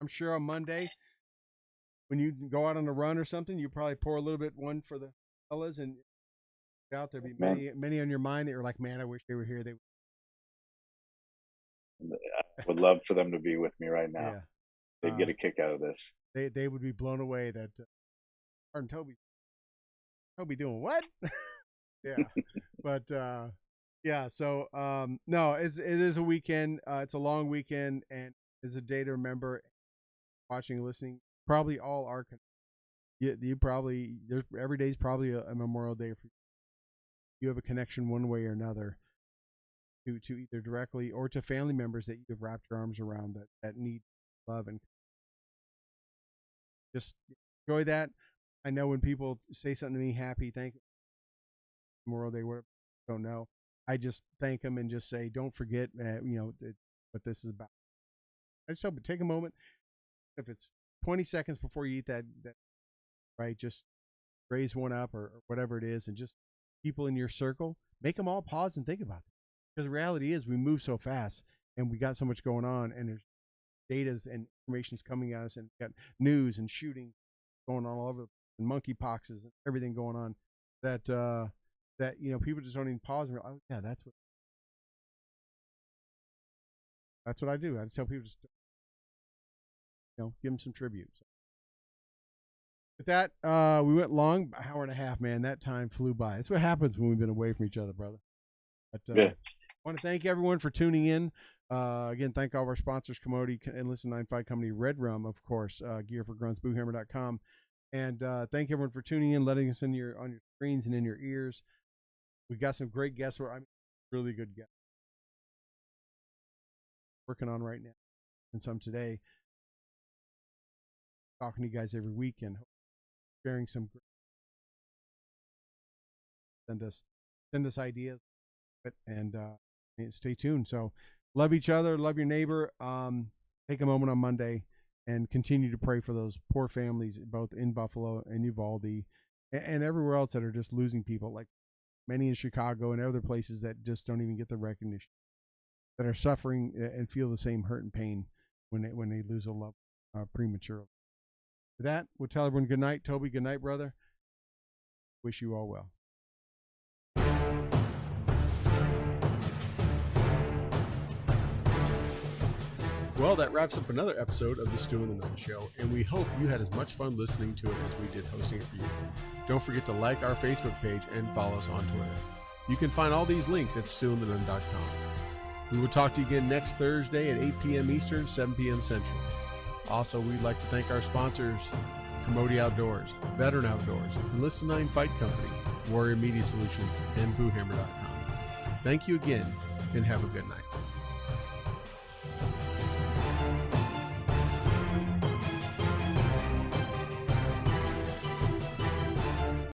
I'm sure on Monday when you go out on a run or something, you probably pour a little bit one for the fellas, and out there be Man, many on your mind that you're like, man, I wish they were here. I would love for them to be with me right now. Yeah, They'd get a kick out of this. they would be blown away that Art and Toby doing what? Yeah, but yeah. So no, it is a weekend. It's a long weekend, and it's a day to remember. Watching and listening, probably all are. You probably there's every day is probably a Memorial Day for you. You have a connection one way or another to either directly or to family members that you've wrapped your arms around that need love, and just enjoy that. I know when people say something to me, happy, thank you, Memorial Day, whatever, don't know. I just thank them and just say, don't forget, what this is about. I just hope take a moment, if it's 20 seconds before you eat that right, just raise one up or whatever it is, and just people in your circle, make them all pause and think about it. Because the reality is we move so fast. and we got so much going on, and there's data's and information's coming at us, and got news and shooting going on all over, and monkeypoxes and everything going on, that that people just don't even pause and realize, oh yeah, that's what I do. I just tell people, just give them some tribute. So with that, we went long, an hour and a half, man. That time flew by. That's what happens when we've been away from each other, brother. But Yeah. I want to thank everyone for tuning in. Again, thank all of our sponsors, Commodity, Enlisted 95 Company, Red Rum, of course, Gear for Grunts, BooHammer.com. And thank everyone for tuning in, letting us on your screens and in your ears. We got some great guests. Really good guests working on right now, and some today. Talking to you guys every week and sharing some. Send us ideas, and stay tuned. So, love each other, love your neighbor. Take a moment on Monday and continue to pray for those poor families, both in Buffalo and Uvalde, and everywhere else that are just losing people, like many in Chicago and other places that just don't even get the recognition, that are suffering and feel the same hurt and pain when they lose a loved prematurely. For that, we'll tell everyone good night. Toby, good night, brother. Wish you all well. Well, that wraps up another episode of the Stu and the Nunn Show, and we hope you had as much fun listening to it as we did hosting it for you. Don't forget to like our Facebook page and follow us on Twitter. You can find all these links at stewandthenunn.com. We will talk to you again next Thursday at 8 p.m. Eastern, 7 p.m. Central. Also, we'd like to thank our sponsors, Commodity Outdoors, Veteran Outdoors, Enlisted 9 Fight Company, Warrior Media Solutions, and BooHammer.com. Thank you again, and have a good night.